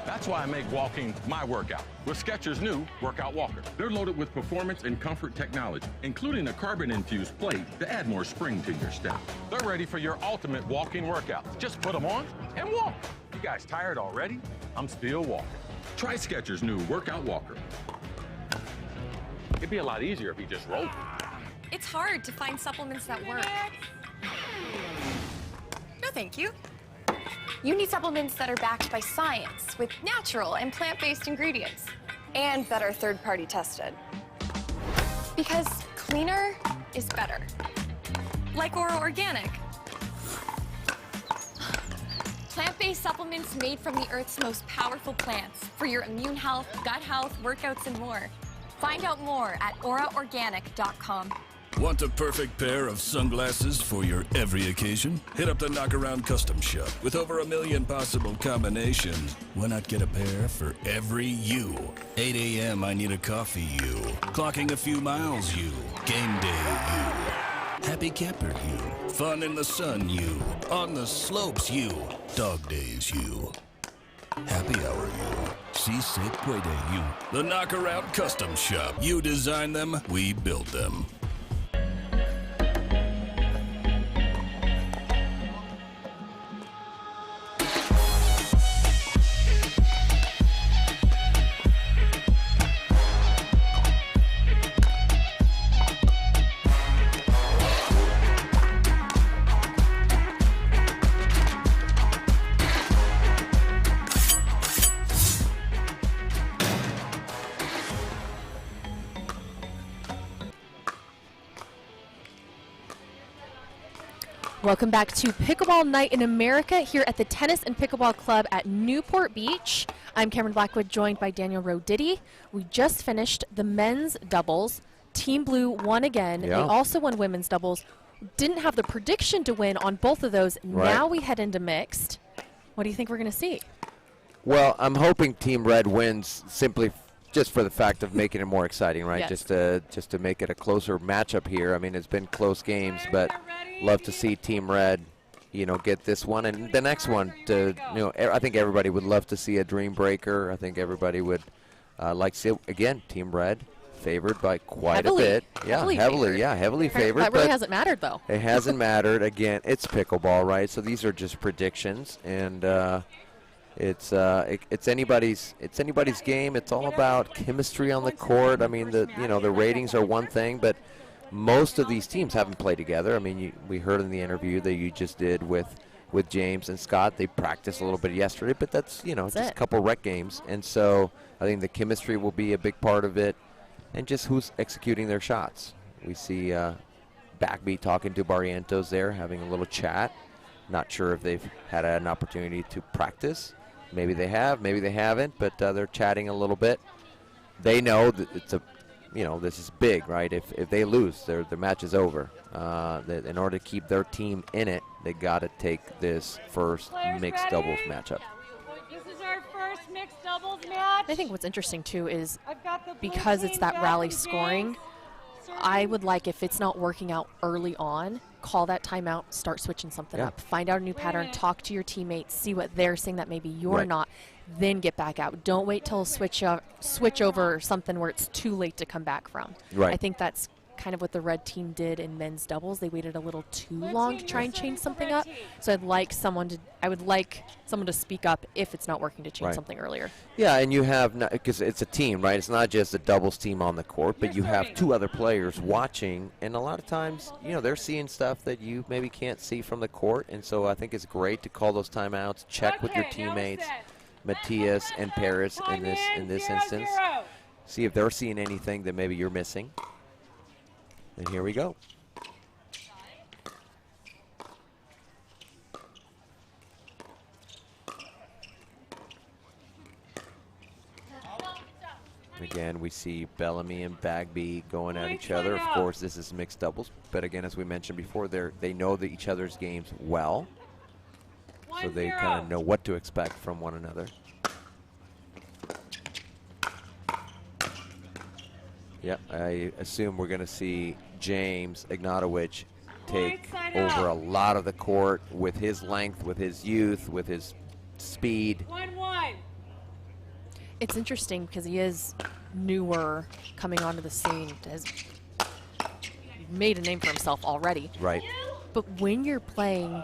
That's why I make walking my workout with Skechers' new Workout Walker. They're loaded with performance and comfort technology, including a carbon-infused plate to add more spring to your step. They're ready for your ultimate walking workout. Just put them on and walk. You guys tired already? I'm still walking. Try Skechers' new Workout Walker. It'd be a lot easier if you just rolled. It's hard to find supplements that work. No, thank you. You need supplements that are backed by science with natural and plant-based ingredients and that are third-party tested. Because cleaner is better. Like Oro Organic. Plant-based supplements made from the Earth's most powerful plants for your immune health, gut health, workouts, and more. Find out more at oraorganic.com. Want a perfect pair of sunglasses for your every occasion? Hit up the Knockaround Custom Shop. With over 1 million possible combinations, why not get a pair for every you? 8 a.m. I need a coffee you. Clocking a few miles you. Game day you. Happy camper you. Fun in the sun you. On the slopes you. Dog days you. Happy hour you. Si se puede, you. The Knockaround Custom Shop. You design them, we build them. Welcome back to Pickleball Night in America here at the Tennis and Pickleball Club at Newport Beach. I'm Cameron Blackwood, joined by Daniel Roditi. We just finished the men's doubles. Team Blue won again. Yeah. They also won women's doubles. Didn't have the prediction to win on both of those. Right. Now we head into mixed. What do you think we're going to see? Well, I'm hoping Team Red wins simply just for the fact of making it more exciting, right? Yes. Just to make it a closer matchup here. I mean, it's been close games, but love to see Team Red, get this one and the next one. I think everybody would love to see a dream breaker. I think everybody would like to see, again, Team Red favored by quite a bit. Yeah, heavily favored. That really hasn't mattered, though. It hasn't mattered. Again, it's pickleball, right? So these are just predictions, and it's anybody's game. It's all about chemistry on the court. I mean, the ratings are one thing, but most of these teams haven't played together. I mean, we heard in the interview that you just did with James and Scott. They practiced a little bit yesterday, but that's just a couple rec games, and so I think the chemistry will be a big part of it, and just who's executing their shots. We see Bagby talking to Barrientos there, having a little chat. Not sure if they've had an opportunity to practice. Maybe they have, maybe they haven't, but they're chatting a little bit. They know that it's this is big, right? If they lose, their match is over. In order to keep their team in it, they got to take this first mixed doubles matchup. This is our first mixed doubles match. I think what's interesting, too, is because it's that rally scoring, I would like, if it's not working out early on, call that timeout, start switching something up. Find out a new pattern, talk to your teammates, see what they're saying that maybe you're not, then get back out. Don't wait till switch over or something where it's too late to come back from. Right. I think that's kind of what the red team did in men's doubles. They waited a little too long to try and change something up. So I would like someone to speak up if it's not working to change something earlier. Yeah, and you have, because it's a team, right? It's not just a doubles team on the court, but you have two other players watching, and a lot of times, they're seeing stuff that you maybe can't see from the court, and so I think it's great to call those timeouts, check with your teammates, Mattias and Parris in this instance, see if they're seeing anything that maybe you're missing. And here we go. Again, we see Bellamy and Bagby going at each other. Of course, this is mixed doubles, but again, as we mentioned before, they know each other's games well, so they kind of know what to expect from one another. Yeah, I assume we're going to see James Ignatowich take over a lot of the court with his length, with his youth, with his speed. 1-1. It's interesting because he is newer, coming onto the scene, has made a name for himself already. Right. But when you're playing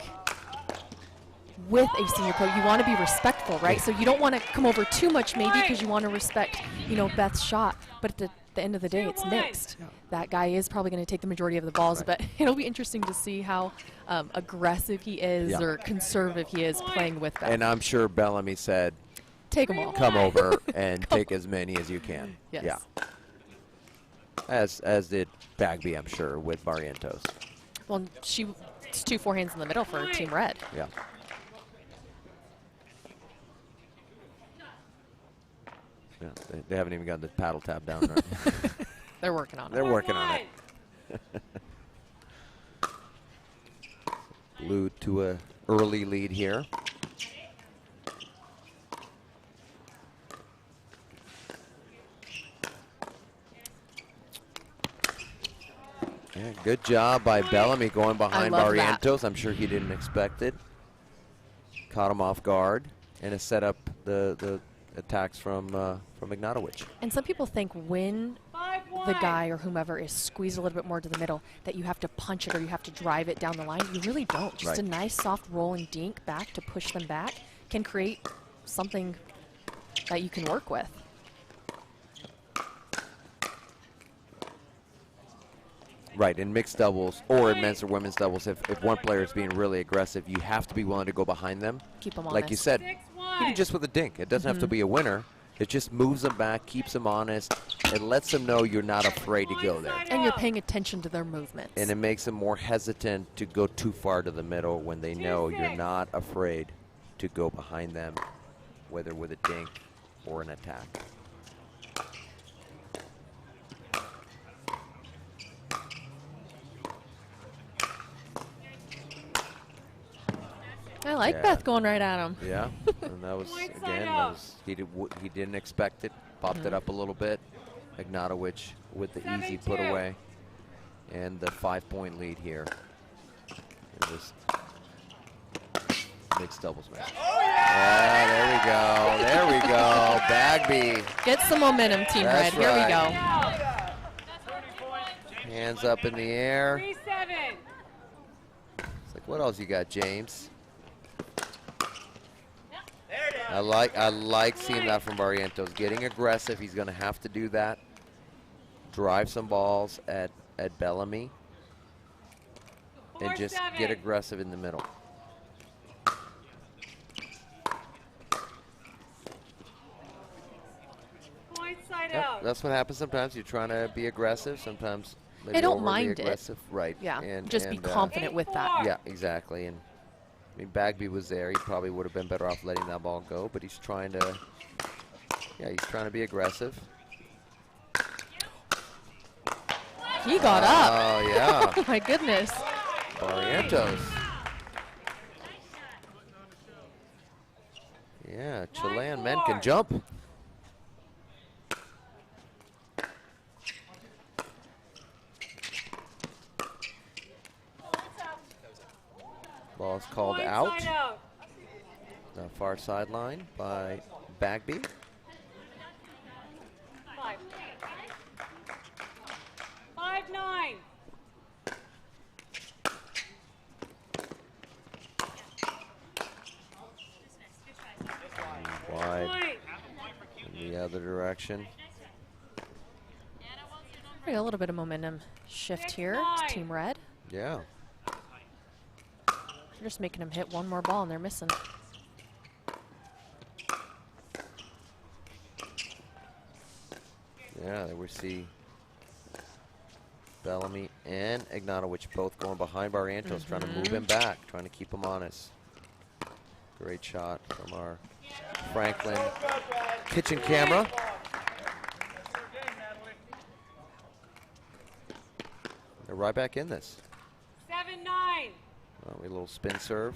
with a senior pro, you want to be respectful, right? So you don't want to come over too much maybe because you want to respect, Beth's shot. But at the end of the day, it's mixed. That guy is probably going to take the majority of the balls, but it'll be interesting to see how aggressive he is or conservative he is playing with Beth. And I'm sure Bellamy said, take them all. Come over and take as many as you can. Yes. Yeah. As did Bagby, I'm sure, with Barrientos. Well, it's 2 forehands in the middle for Team Red. Yeah. Yeah, they haven't even got the paddle tab down there. They're working on it. They're working on it. Blue to a early lead here. Yeah, good job by Bellamy going behind Barrientos. I'm sure he didn't expect it. Caught him off guard and has set up attacks from Ignatowich. And some people think when the guy or whomever is squeezed a little bit more to the middle that you have to punch it or you have to drive it down the line. You really don't. Just a nice soft rolling dink back to push them back can create something that you can work with. Right, in mixed doubles or in men's or women's doubles, if one player is being really aggressive, you have to be willing to go behind them. Keep them honest. Like you said, even just with a dink. It doesn't have to be a winner. It just moves them back, keeps them honest. It lets them know you're not afraid to go there. And you're paying attention to their movements. And it makes them more hesitant to go too far to the middle when they know you're not afraid to go behind them, whether with a dink or an attack. I like Beth going right at him. Yeah, and that was, again, he didn't expect it, popped it up a little bit. Ignatowich with the easy put away. And the 5-point lead here. In this mixed doubles match. Yeah, there we go. Bagby. Get some momentum, Team Red. Here we go. Hands up in the air. It's like, what else you got, James? I like seeing that from Barrientos. Getting aggressive. He's going to have to do that. Drive some balls at Bellamy. And just get aggressive in the middle. Yep, that's what happens sometimes. You're trying to be aggressive. Sometimes they don't mind aggressive. Right. Yeah. And just be confident with that. Yeah, exactly. And I mean, Bagby was there. He probably would have been better off letting that ball go, but he's trying to. Yeah, he's trying to be aggressive. He got up. Oh yeah. Oh my goodness. Barrientos. Yeah, Chilean men can jump. Ball is called out. The far sideline by Bagby. 5-9. Wide in the other direction. A little bit of momentum shift here to Team Red. Yeah. They're just making them hit one more ball and they're missing. Yeah, there we see Bellamy and Ignatowich both going behind Barrientos, trying to move him back, trying to keep him honest. Great shot from our Franklin kitchen camera. They're right back in this. 7-9. A little spin serve.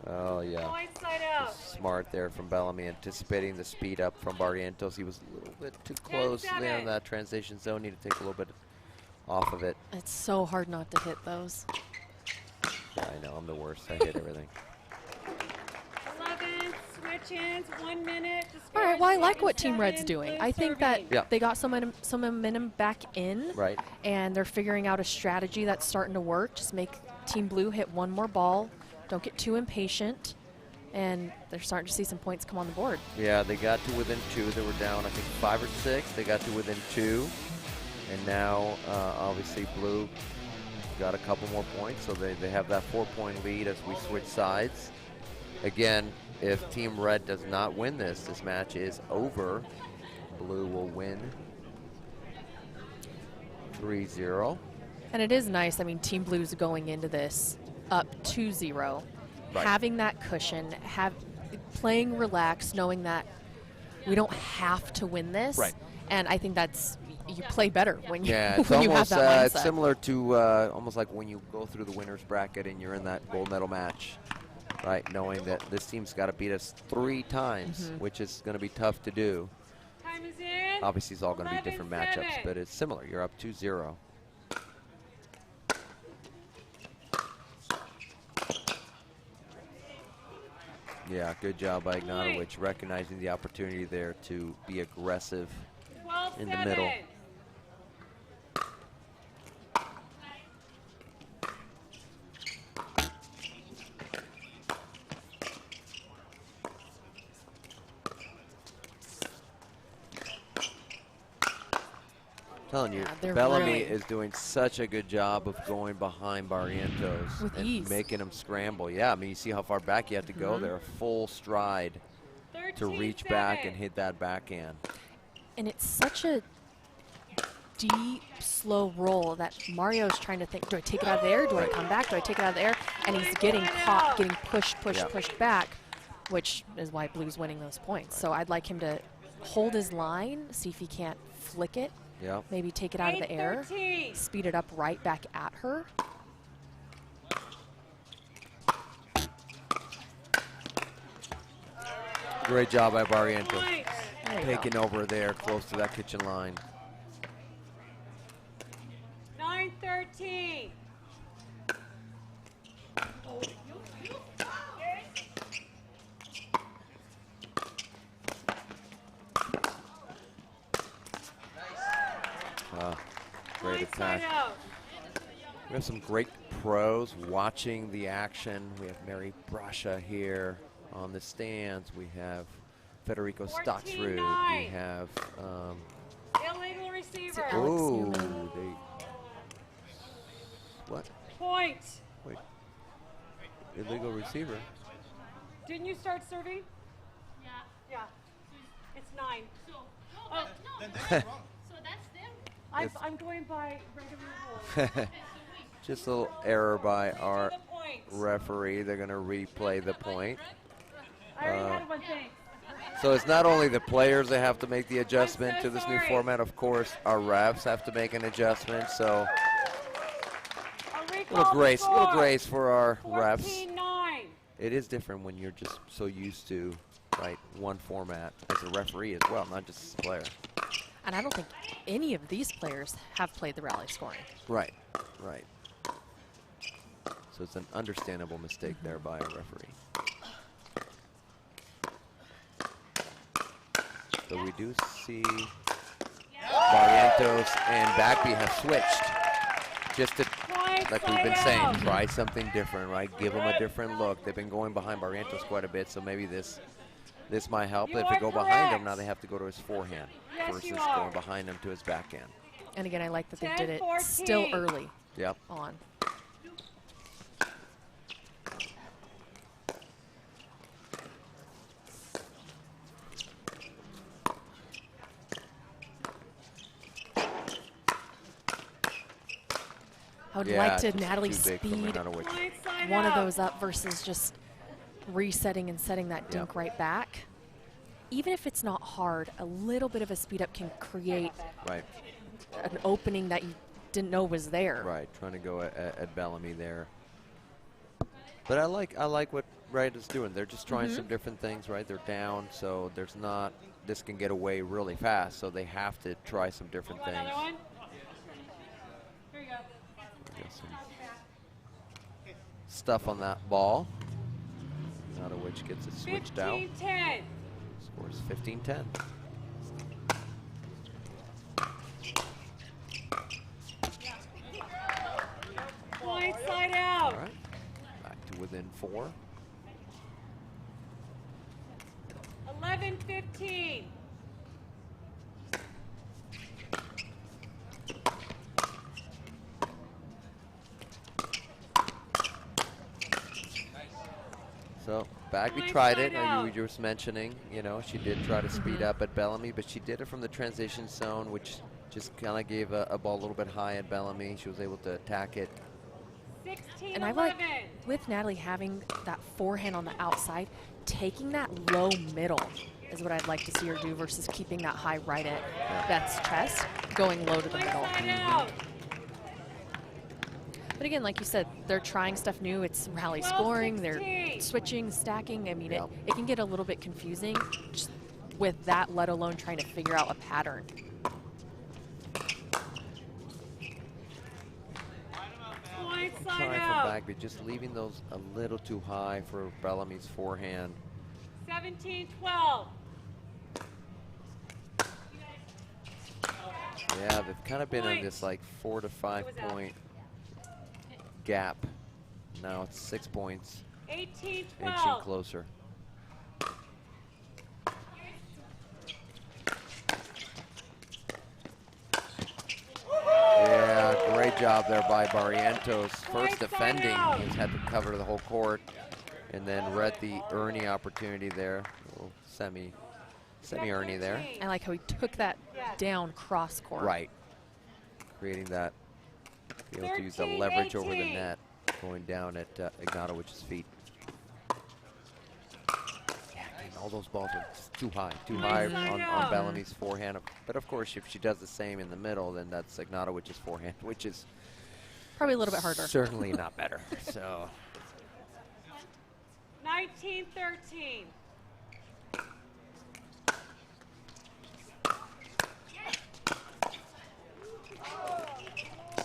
Oh, yeah. Smart there from Bellamy, anticipating the speed up from Barrientos. He was a little bit too close there in that transition zone. Needed to take a little bit off of it. It's so hard not to hit those. Yeah, I know. I'm the worst. I hit everything. 11, switch-ins, 1 minute. All right, well, I like what Team Red's doing. I think that Yeah. they got some momentum back in. Right. And they're figuring out a strategy that's starting to work. Just make Team Blue hit one more ball. Don't get too impatient. And they're starting to see some points come on the board. Yeah, they got to within 2. They were down, I think, 5 or 6. They got to within 2. And now, obviously, Blue got a couple more points. So they have that 4-point lead as we switch sides. Again, if Team Red does not win this match is over. Blue will win 3-0. And it is nice. I mean, Team Blue's going into this up 2-0. Right. Having that cushion, playing relaxed, knowing that we don't have to win this. Right. And I think that's, you play better when you, Yeah, it's when you have almost that mindset. it's similar to almost like when you go through the winner's bracket and you're in that gold medal match, right? Knowing that this team's got to beat us 3 times, which is going to be tough to do. Time is in. Obviously, it's all going to be different matchups, but it's similar. You're up 2-0. Yeah, good job by Ignatowich, recognizing the opportunity there to be aggressive in the middle. Telling you, Bellamy is doing such a good job of going behind Barrientos with and ease, making him scramble. Yeah, I mean, you see how far back you have to go there, full stride to reach back and hit that backhand. And it's such a deep, slow roll that Mario's trying to think, do I take it out of the air? Do I come back? Do I take it out of the air? And he's getting caught, getting pushed back, which is why Blue's winning those points. So I'd like him to hold his line, see if he can't flick it. Yep. Maybe take it out of the air, speed it up right back at her. Great job by Barrientos. Taking over there close to that kitchen line. 9-13. Great attack. We have some great pros watching the action. We have Mary Brasha here on the stands. We have Federico Stocksrud. We have Illegal receiver. oh, what? Point. Wait. Illegal receiver. Didn't you start serving? Yeah. Yeah. It's 9. So, no, so that's them. I'm going by regular rules. Just a little error by our referee. They're going to replay the point. I already had one thing. So it's not only the players that have to make the adjustment to this new format. Of course, our refs have to make an adjustment. So little grace for our refs. It is different when you're just so used to one format as a referee as well, not just as a player. And I don't think any of these players have played the rally scoring. Right. So it's an understandable mistake there by a referee. So we do see Barrientos and Bagby have switched just to, like we've been saying, try something different, right? Give them a different look. They've been going behind Barrientos quite a bit, so maybe this might help. If they go behind him, now they have to go to his forehand versus going behind him to his backhand. And again, I like that they did it still early on. I would like to Nathalie speed one of those up versus just resetting and setting that dink right back. Even if it's not hard, a little bit of a speed up can create an opening that you didn't know was there. Right, trying to go at Bellamy there. But I like what Wright is doing. They're just trying some different things, right? They're down, so there's not, this can get away really fast, so they have to try some different things. Here you go. Some stuff on that ball. Ignatowich gets it switched out. 15-10. Scores 15-10. Point side out. All right, back to within 4. 11-15. So Bagby tried it. You were just mentioning, she did try to speed up at Bellamy, but she did it from the transition zone, which just kind of gave a ball a little bit high at Bellamy. She was able to attack it. 16-11. And I like, with Nathalie having that forehand on the outside, taking that low middle is what I'd like to see her do versus keeping that high right at Beth's chest, going low to the middle. But again, like you said, they're trying stuff new. It's rally scoring. They're switching, stacking. I mean, it can get a little bit confusing just with that, let alone trying to figure out a pattern. Trying from Bagby, just leaving those a little too high for Bellamy's forehand. 17-12. Yeah, they've kind of been in this like 4 to 5 point gap. Now it's 6 points. 18-12. Inching closer. Yeah, great job there by Barrientos. First defending, he's had to cover the whole court, and then read the Ernie opportunity there. A little semi-Ernie there. I like how he took that down cross court. Right. Creating that, be able to use the leverage over the net, going down at Ignatowich's feet. Yeah, and all those balls are just too high on Bellamy's forehand. But of course, if she does the same in the middle, then that's Ignatowich's forehand, which is probably a little bit harder. Certainly not better. So 19-13.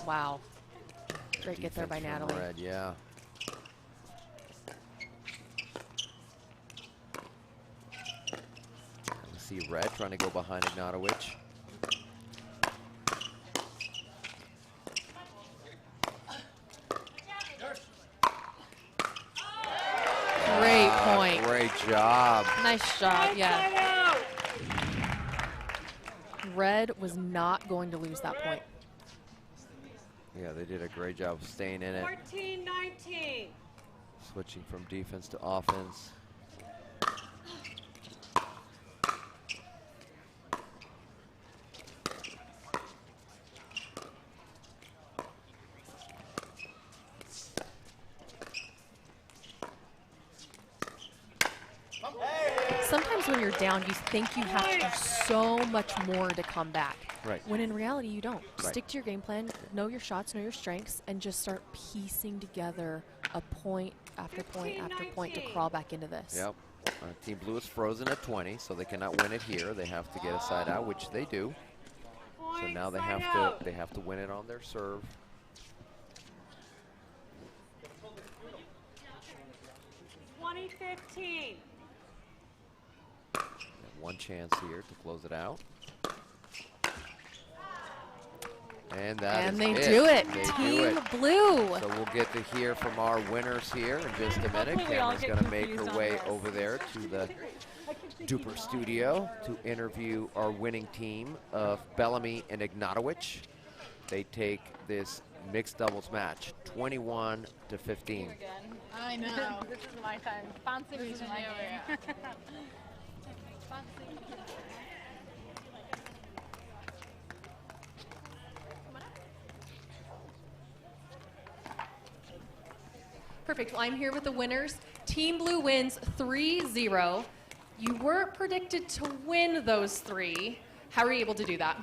Wow. Great get there by Nathalie. Red, yeah. We see Red trying to go behind Ignatowich. Great point. Great job. Nice shot, yeah. Red was not going to lose that point. Yeah, they did a great job of staying in it. 14-19. Switching from defense to offense. Sometimes when you're down, you think you have to do so much more to come back. Right. When in reality, you don't. Right. Stick to your game plan, know your shots, know your strengths, and just start piecing together a point after point after point to crawl back into this. Yep. Team Blue is frozen at 20, so they cannot win it here. They have to get a side out, which they do. So now they have to win it on their serve. One chance here to close it out. And they do it. They Team do it. Blue. So we'll get to hear from our winners here in just a minute. Cameron's going to make her way over there to the Duper studio to interview our winning team of Bellamy and Ignatowich. They take this mixed doubles match, 21-15. I know. This is my time. Fancy is my game. Perfect. Well, I'm here with the winners. Team Blue wins 3-0. You weren't predicted to win those 3. How were you able to do that?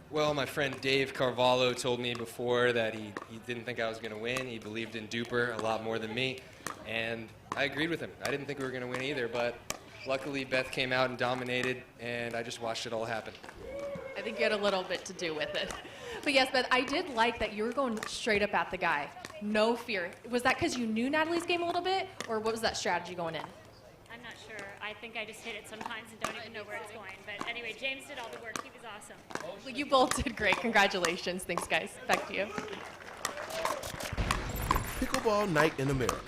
Well, my friend Dave Carvalho told me before that he didn't think I was going to win. He believed in Duper a lot more than me, and I agreed with him. I didn't think we were going to win either, but luckily Beth came out and dominated, and I just watched it all happen. I think you had a little bit to do with it. But yes, Beth, I did like that you were going straight up at the guy. No fear. Was that because you knew Nathalie's game a little bit, or what was that strategy going in? I'm not sure. I think I just hit it sometimes and don't even know where it's going. But anyway, James did all the work. He was awesome. Well, you both did great. Congratulations. Thanks, guys. Back to you. Pickleball Night in America,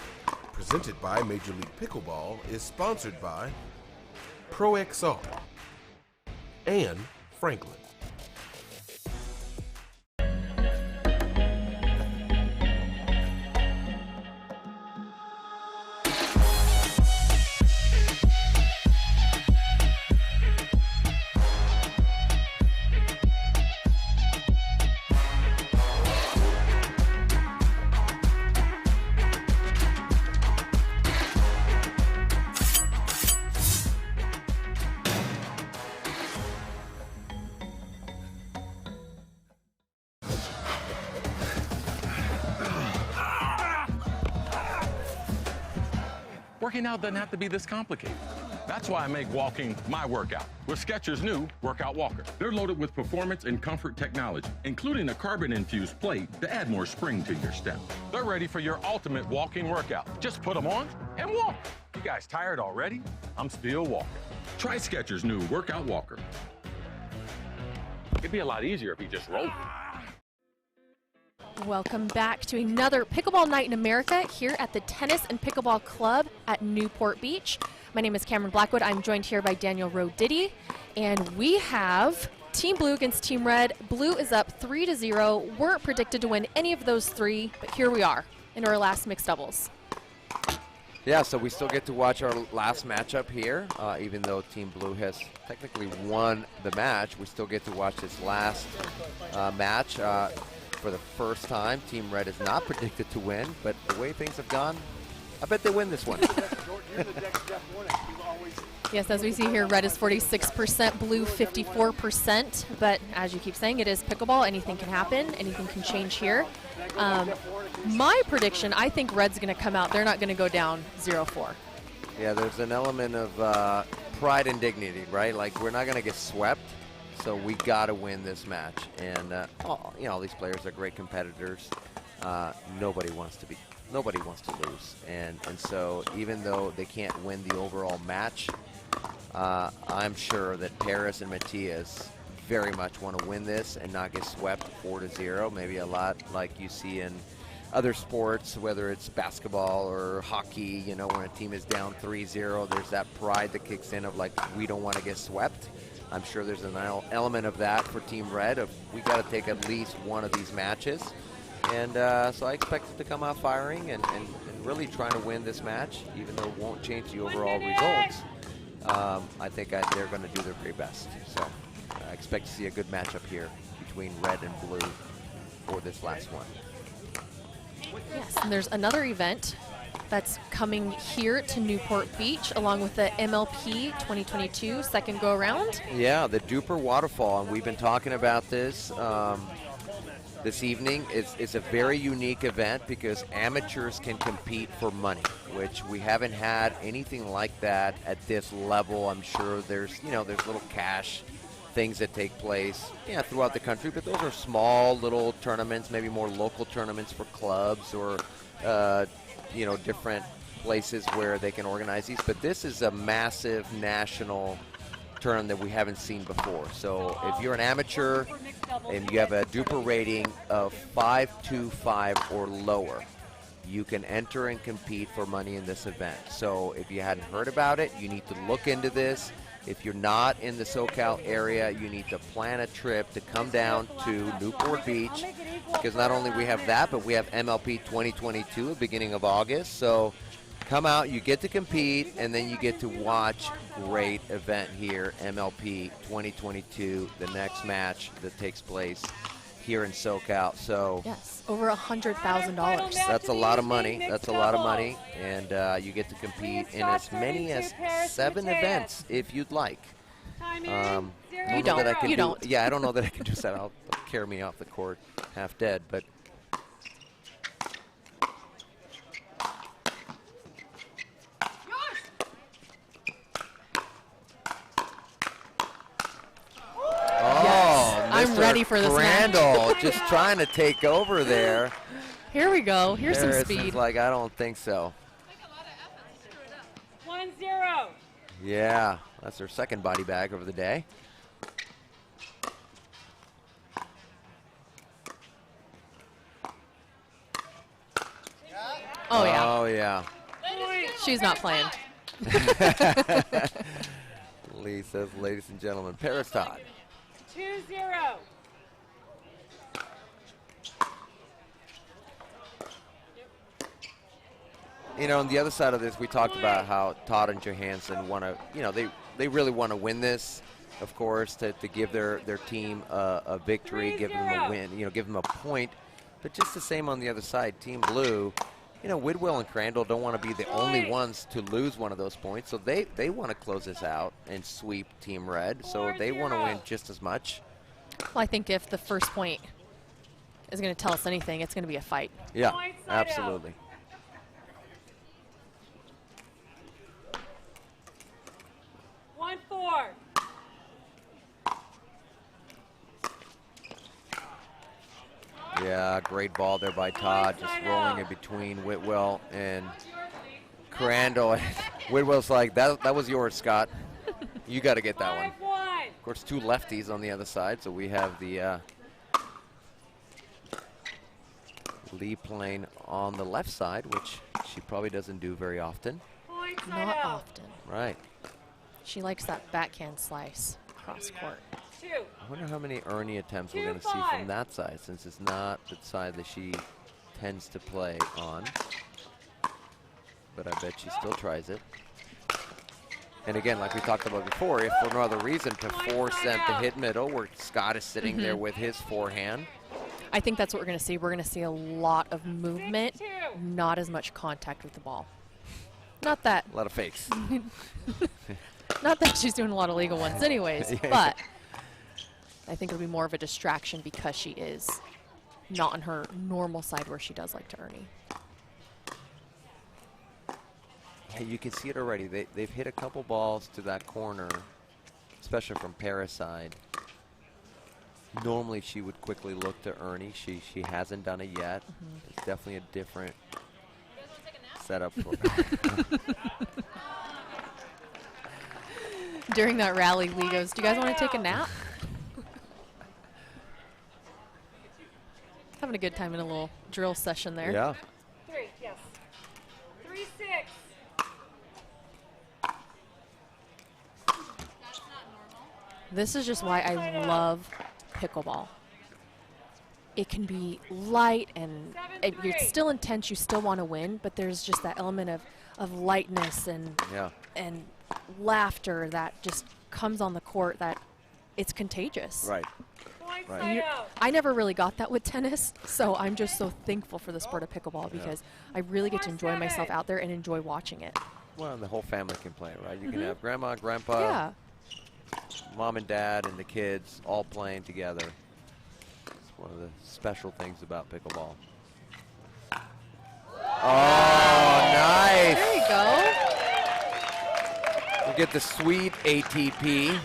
presented by Major League Pickleball, is sponsored by ProXR and Franklin. Working out doesn't have to be this complicated. That's why I make walking my workout with Skechers' new Workout Walker. They're loaded with performance and comfort technology, including a carbon-infused plate to add more spring to your step. They're ready for your ultimate walking workout. Just put them on and walk. You guys tired already? I'm still walking. Try Skechers' new Workout Walker. It'd be a lot easier if you just rolled. Welcome back to another Pickleball Night in America here at the Tennis and Pickleball Club at Newport Beach. My name is Cameron Blackwood. I'm joined here by Daniel Roditi, and we have Team Blue against Team Red. Blue is up 3-0. Weren't predicted to win any of those three, but here we are in our last mixed doubles. Yeah, so we still get to watch our last matchup here. Even though Team Blue has technically won the match, we still get to watch this last match. For the first time, Team Red is not predicted to win, but the way things have gone, I bet they win this one. Yes, as we see here, red is 46%, blue 54%, but as you keep saying, it is pickleball. Anything can happen. Anything can change here. My prediction, I think red's going to come out. They're not going to go down 0-4. Yeah, there's an element of pride and dignity, right? Like, we're not going to get swept. So we got to win this match, and you know, these players are great competitors. Nobody wants to lose, and so even though they can't win the overall match, I'm sure that Parris and Mattias very much want to win this and not get swept 4-0. Maybe a lot like you see in other sports, whether it's basketball or hockey. You know, when a team is down 3-0, there's that pride that kicks in of like, we don't want to get swept. I'm sure there's an element of that for Team Red of we got to take at least one of these matches. And so I expect it to come out firing and really trying to win this match, even though it won't change the overall results. I think they're going to do their very best. So I expect to see a good matchup here between red and blue for this last one. Yes, and there's another event that's coming here to Newport Beach along with the MLP 2022 second go around. Yeah, the Duper Waterfall, and we've been talking about this this evening. It's a very unique event because amateurs can compete for money, which we haven't had anything like that at this level. I'm sure there's little cash things that take place throughout the country, but those are small little tournaments, maybe more local tournaments for clubs or different places where they can organize these. But this is a massive national tournament that we haven't seen before. So if you're an amateur and you have a Duper rating of 525 or lower, you can enter and compete for money in this event. So if you hadn't heard about it, you need to look into this. If you're not in the SoCal area, you need to plan a trip to come down to Newport Beach, because not only we have that, but we have MLP 2022 at the beginning of August. So come out, you get to compete, and then you get to watch great event here, MLP 2022, the next match that takes place here in SoCal. So yes, over $100,000. That's a lot of money. That's a lot of money, and you get to compete in as many as 7 events if you'd like. You don't. Yeah, I don't know that I can do that. I'll carry me off the court half dead, but. I'm ready for this Crandall match. just trying to take over there. Here we go. Here's Parris some speed. is like, I don't think so. 1-0. Yeah, that's her second body bag of the day. Oh, yeah. Oh, yeah. She's not playing. Lee says, ladies and gentlemen, Parris Todd. 2-0. On the other side of this, we talked about how Todd and Johansson want to, they really want to win this, of course, to give their team a victory, give them a win, give them a point. But just the same on the other side, Team Blue, Whitwell and Crandall don't want to be the only ones to lose one of those points. So they want to close this out and sweep Team Red. So they want to win just as much. Well, I think if the first point is going to tell us anything, it's going to be a fight. Yeah, absolutely. Yeah, great ball there by Todd, just rolling in between Whitwell and Crandall. Whitwell's like, that was yours, Scott. You got to get that one. Of course, 2 lefties on the other side, so we have the Lee playing on the left side, which she probably doesn't do very often. Not often. Right. She likes that backhand slice cross court. I wonder how many Ernie attempts we're going to see from that side, since it's not the side that she tends to play on. But I bet she still tries it. And again, like we talked about before, if for no other reason, to force them to hit middle, where Scott is sitting there with his forehand. I think that's what we're going to see. We're going to see a lot of movement, not as much contact with the ball. Not that. A lot of fakes. Not that she's doing a lot of legal ones anyways, Yeah. but I think it'll be more of a distraction because she is not on her normal side where she does like to Ernie. Yeah, you can see it already. They've hit a couple balls to that corner, especially from Parris' side. Normally she would quickly look to Ernie. She hasn't done it yet. It's definitely a different setup for her. During that rally, Lee goes, "Do you guys want to take a nap?" Having a good time in a little drill session there. Yeah. 3, yes. 3-6. This is just why I love pickleball. It can be light and you're still intense, you still want to win, but there's just that element of lightness and laughter that just comes on the court that it's contagious. Right. And I never really got that with tennis, so I'm just so thankful for the sport of pickleball because I really get to enjoy myself out there and enjoy watching it. Well, and the whole family can play, right? You can have grandma, grandpa, mom and dad, and the kids all playing together. It's one of the special things about pickleball. Oh, nice. There you go. We'll get the sweet ATP.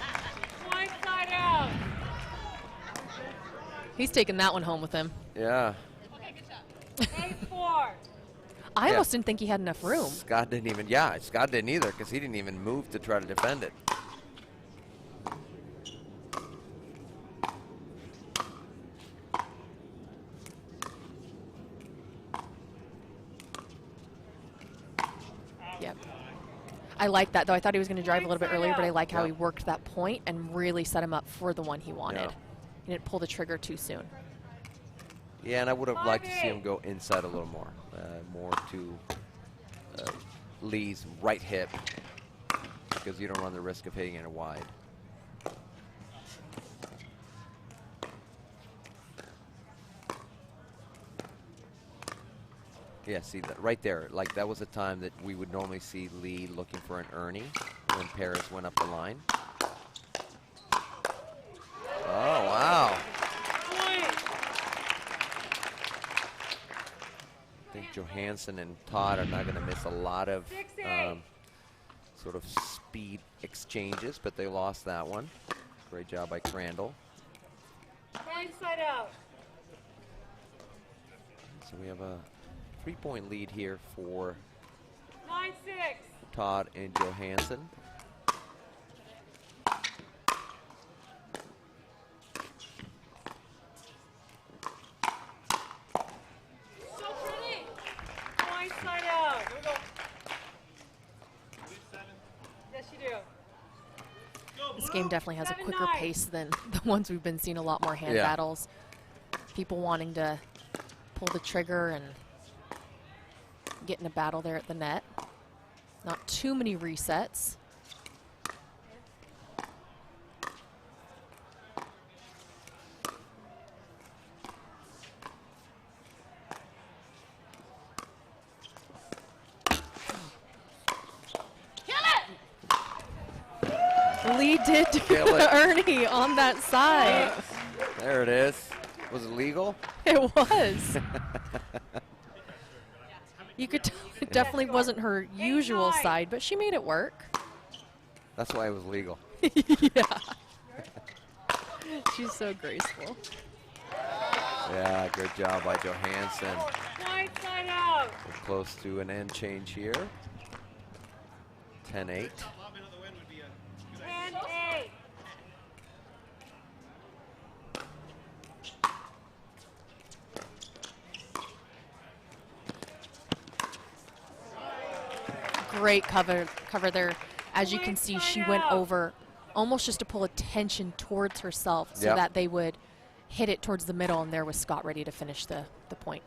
He's taking that one home with him. Yeah. 8-4. I almost didn't think he had enough room. Scott didn't even, Scott didn't either because he didn't even move to try to defend it. Yep. I like that, though. I thought he was going to drive a little bit earlier, but I like how he worked that point and really set him up for the one he wanted. Yeah. He didn't pull the trigger too soon. Yeah, and I would have liked to see him go inside a little more. More to Lee's right hip because you don't run the risk of hitting it wide. Yeah, see that right there. Like that was a time that we would normally see Lee looking for an Ernie when Parris went up the line. Oh, wow. I think Johansson and Todd are not going to miss a lot of sort of speed exchanges, but they lost that one. Great job by Crandall. Inside out. So we have a 3-point lead here for 9-6. Todd and Johansson. Inside out. Yes, you do. This game definitely has a quicker pace than the ones we've been seeing. A lot more hand battles. People wanting to pull the trigger and get in a battle there at the net. Not too many resets. Lee did Kill it. Ernie on that side. There it is. Was it legal? It was. You could tell it definitely wasn't her usual side, but she made it work. That's why it was legal. Yeah. She's so graceful. Yeah, good job by Johansson. Right side out. We're close to an end change here. 10-8. 10-8. Great cover there. As you can see, she went over almost just to pull attention towards herself so that they would hit it towards the middle, and there was Scott ready to finish the point.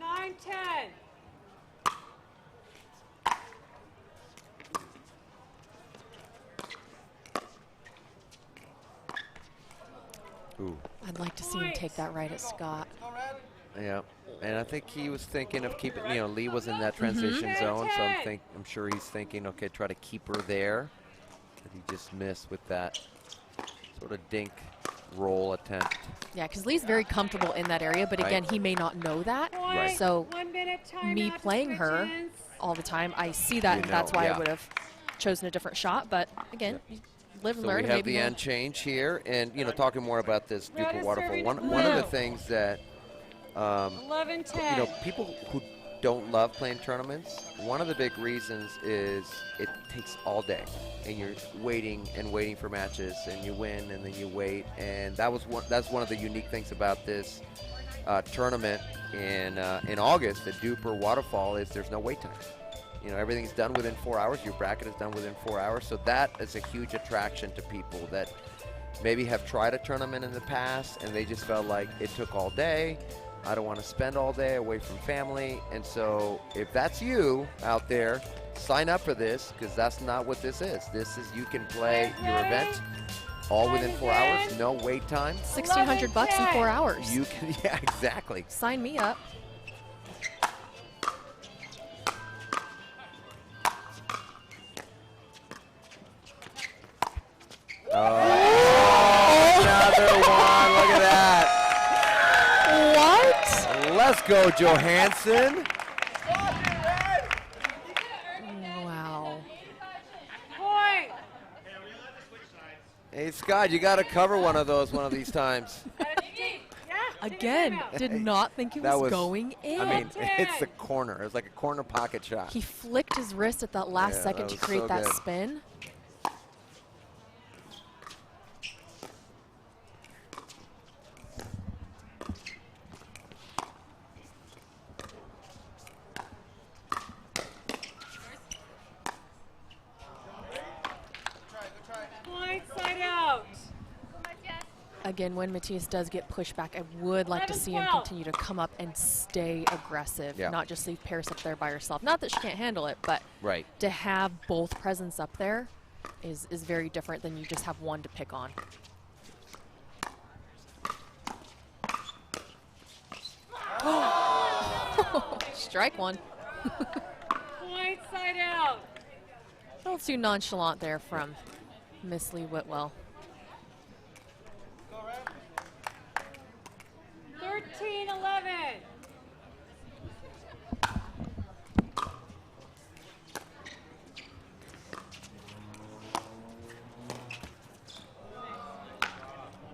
9-10. Ooh. I'd like to see him take that right at Scott. Yeah, and I think he was thinking of keeping, you know, Lee was in that transition zone, so I'm sure he's thinking, okay, try to keep her there. But he just missed with that sort of dink roll attempt. Yeah, because Lee's very comfortable in that area, but again, he may not know that. Right. So me playing her all the time, I see that, and that's why I would have chosen a different shot. But again, you live and So learn. we have the end change here, and you know, talking more about this Newport waterfall. One of the things that 11-10. you know, people who don't love playing tournaments, one of the big reasons is it takes all day, and you're waiting and waiting for matches, and you win and then you wait, and that's one of the unique things about this tournament in August at Newport Waterfall is there's no wait time. You know, everything's done within 4 hours. Your bracket is done within 4 hours, so that is a huge attraction to people that maybe have tried a tournament in the past and they just felt like it took all day. I don't want to spend all day away from family. And so if that's you out there, sign up for this, because that's not what this is. This is, you can play your event all within 4 hours, no wait time. $1,600 in 4 hours. You can, yeah, exactly. Sign me up. Another one, look at that. What? Let's go, Johansson. Wow. Point. Hey, Scott, you got to cover one of those one of these times. Again, did not think it was going in. I mean, it's the corner. It was like a corner pocket shot. He flicked his wrist at that last second to create that good. spin. Point side out. Again, when Mattias does get pushed back, I would like to see him continue to come up and stay aggressive, not just leave Parris up there by herself. Not that she can't handle it, but to have both presents up there is very different than you just have one to pick on. Strike one. Point side out. A little too nonchalant there from Miss Lee Whitwell. 13-11.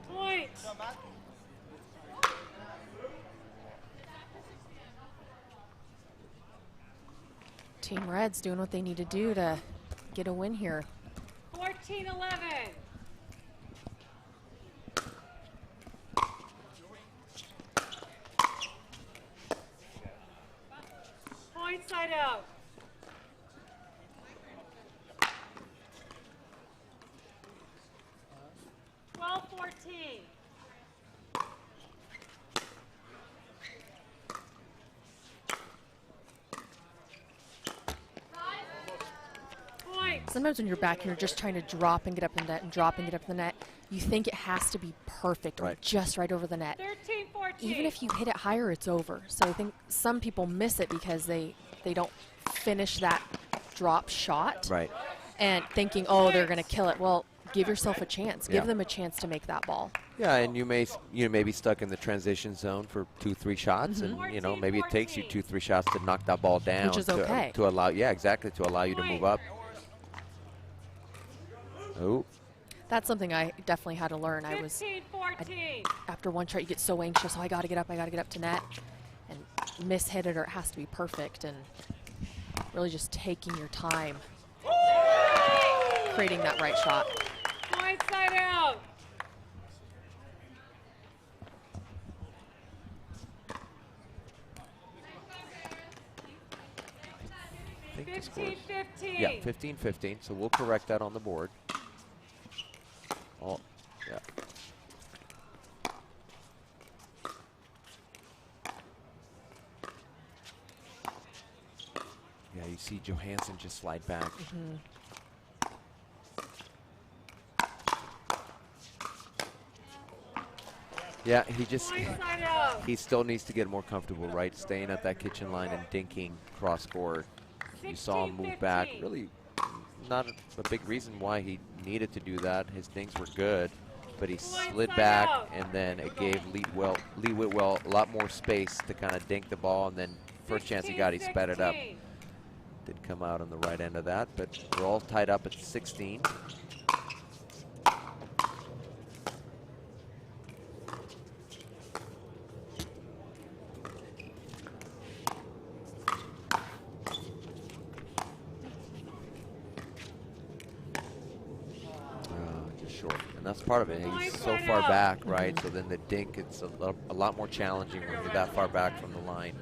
Point. Team Red's doing what they need to do to get a win here. 14-11. Point side out. Sometimes when you're back and you're just trying to drop and get up in the net and drop and get up in the net, you think it has to be perfect or just right over the net. 13-14. Even if you hit it higher, it's over. So I think some people miss it because they don't finish that drop shot. Right. And thinking, oh, they're going to kill it. Well, give yourself a chance. Give them a chance to make that ball. Yeah, and you may be stuck in the transition zone for 2-3 shots, and you know, maybe it takes you 2-3 shots to knock that ball down, which is okay. To allow, yeah, exactly, to allow you to move up. Oh, That's something I definitely had to learn. 15-14. After one shot, you get so anxious. Oh, I got to get up to net. And miss-hit it, or it has to be perfect. And really just taking your time, creating that right shot. Point side out. I think the score is- 15-15. Yeah, 15-15. So we'll correct that on the board. Oh, yeah. Yeah, you see Johansson just slide back. Yeah, he still needs to get more comfortable, right? Staying at that kitchen line and dinking cross court. You saw him move back. Really not a big reason why he needed to do that. His things were good, but he slid back, and then it gave Lee Whitwell a lot more space to kind of dink the ball, and then first chance he got, he sped it up. Did come out on the right end of that, but we're all tied up at 16. Just short, and that's part of it. He's so far back, right? So then the dink, it's a lot more challenging when you're that far back from the line.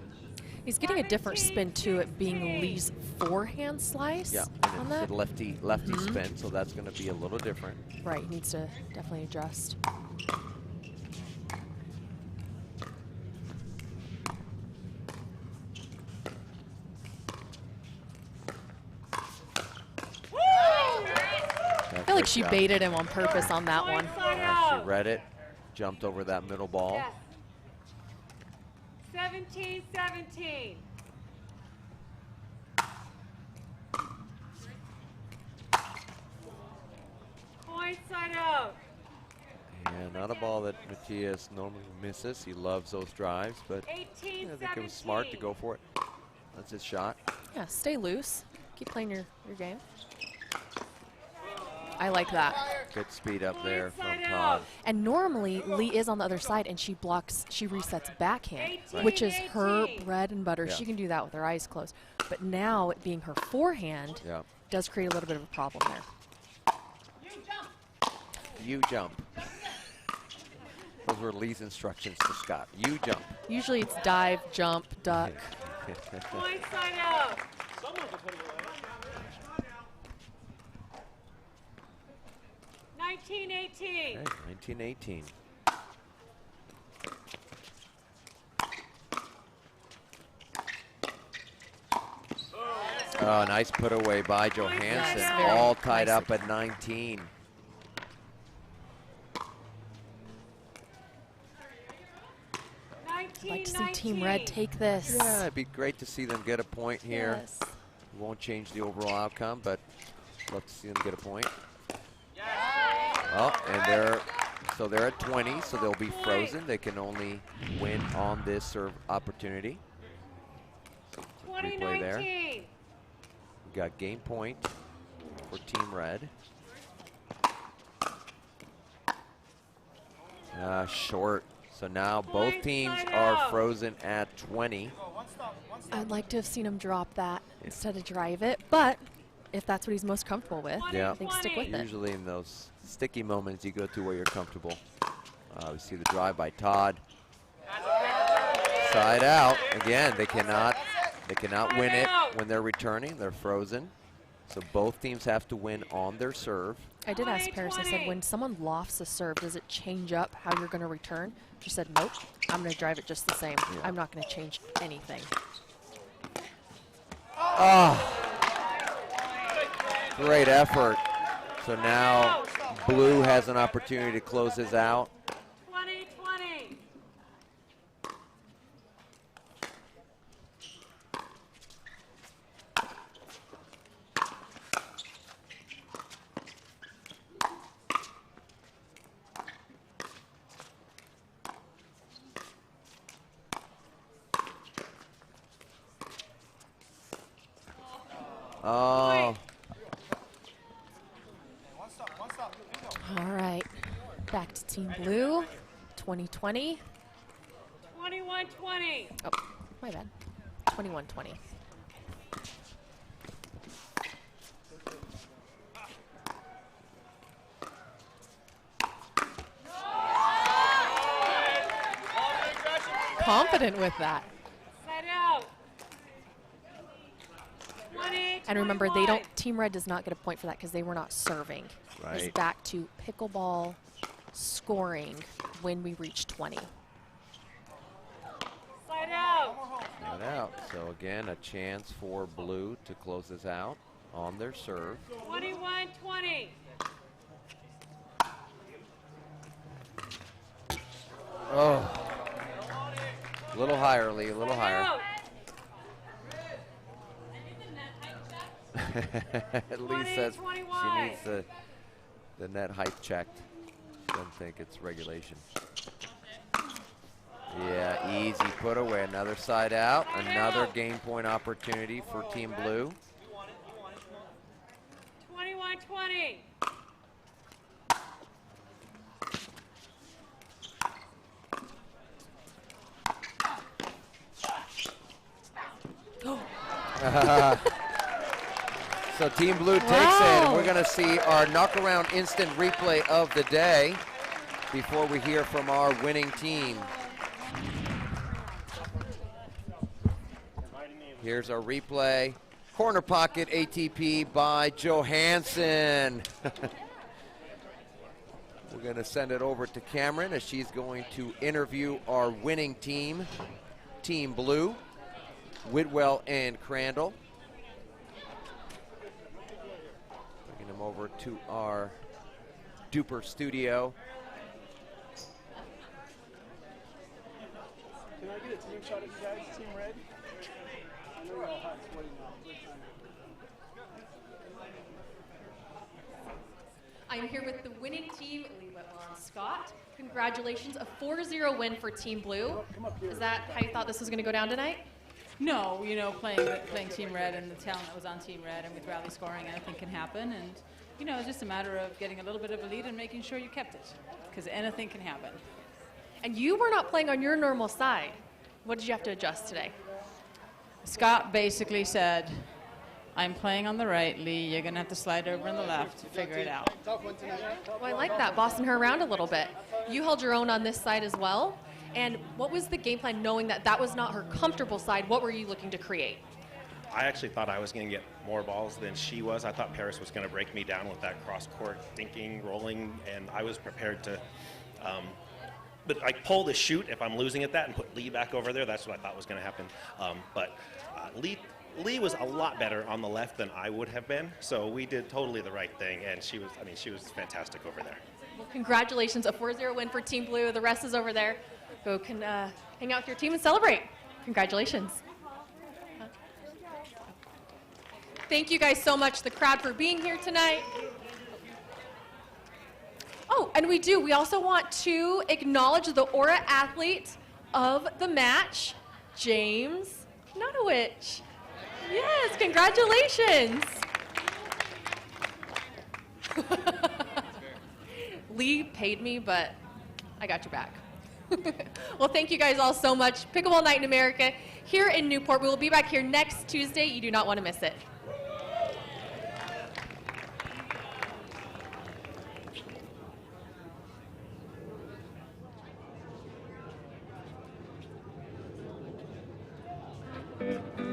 He's getting a different spin to it being Lee's forehand slice. Yeah, on and that. it's a lefty spin, so that's going to be a little different. Right, he needs to definitely adjust. I feel like she baited him on purpose on that one. Yeah, she read it, jumped over that middle ball. 17-17. Point side out. And not a ball that Mattias normally misses. He loves those drives, but I think it was smart to go for it. That's his shot. Yeah, stay loose. Keep playing your game. I like that. Good speed up there from Todd. And normally Lee is on the other side and she resets backhand, which is her bread and butter. Yeah. She can do that with her eyes closed. But now it being her forehand does create a little bit of a problem there. You jump. Those were Lee's instructions to Scott. You jump. Usually it's dive, jump, duck. Point side out. 19-18. 19-18. Oh, nice put away by Johansson. All tied up at 19. I'd like to see Team Red take this. Yeah, it'd be great to see them get a point here. Yes. It won't change the overall outcome, but love to see them get a point. Oh, and they're at 20, so they'll be frozen. They can only win on this serve opportunity. Replay there. We got game point for Team Red. Short. So now both teams are frozen at 20. I'd like to have seen him drop that instead of drive it, but if that's what he's most comfortable with, I think stick with it. Usually in those sticky moments, you go to where you're comfortable. We see the drive by Todd. Side out. Again, they cannot win it when they're returning. They're frozen. So both teams have to win on their serve. I did ask Parris, I said, when someone lofts a serve, does it change up how you're going to return? She said, nope, I'm going to drive it just the same. Yeah. I'm not going to change anything. Oh, great effort. So now Blue has an opportunity to close this out. 20-20. Oh. Back to Team Blue, 2020. 21-20. Oh, my bad. 21-20. Confident with that. Side out. 20, And remember, they don't. Team Red does not get a point for that because they were not serving. It's Right. back to pickleball scoring when we reach 20. Side out. Side out. So again, a chance for Blue to close this out on their serve. 21-20. Oh. A little higher, Lee, a little higher. Lee says she needs the net height checked. Doesn't think it's regulation. Yeah, easy put away. Another side out. Another game point opportunity for Team Blue. 21-20. So Team Blue takes it, and we're going to see our knockaround instant replay of the day before we hear from our winning team. Here's our replay. Corner pocket ATP by Johansson. We're going to send it over to Cameron as she's going to interview our winning team, Team Blue, Whitwell and Crandall. Bringing them over to our Duper studio. Can I get a team shot of you guys, Team Red? I know you're all hot sweating now. I'm here with the winning team, Lee Whitwell and Scott. Congratulations, a 4-0 win for Team Blue. Is that how you thought this was going to go down tonight? No, you know, playing Team Red and the talent that was on Team Red, and with rally scoring, anything can happen. And, you know, it's just a matter of getting a little bit of a lead and making sure you kept it, because anything can happen. And you were not playing on your normal side. What did you have to adjust today? Scott basically said, I'm playing on the right, Lee. You're going to have to slide over on the left to figure it out. Well, I like that, bossing her around a little bit. You held your own on this side as well. And what was the game plan, knowing that that was not her comfortable side? What were you looking to create? I actually thought I was going to get more balls than she was. I thought Parris was going to break me down with that cross-court thinking, rolling, and I was prepared to but I pull the shoot if I'm losing at that and put Lee back over there. That's what I thought was going to happen. But Lee was a lot better on the left than I would have been, so we did totally the right thing, and she was fantastic over there. Well, congratulations, a 4-0 win for Team Blue. The rest is over there. Go hang out with your team and celebrate. Congratulations. Thank you guys so much, the crowd, for being here tonight. Oh, and we also want to acknowledge the Aura athlete of the match, James Ignatowich. Yes, congratulations. Lee paid me, but I got your back. Well, thank you guys all so much. Pickleball Night in America here in Newport. We will be back here next Tuesday. You do not want to miss it. Thank you.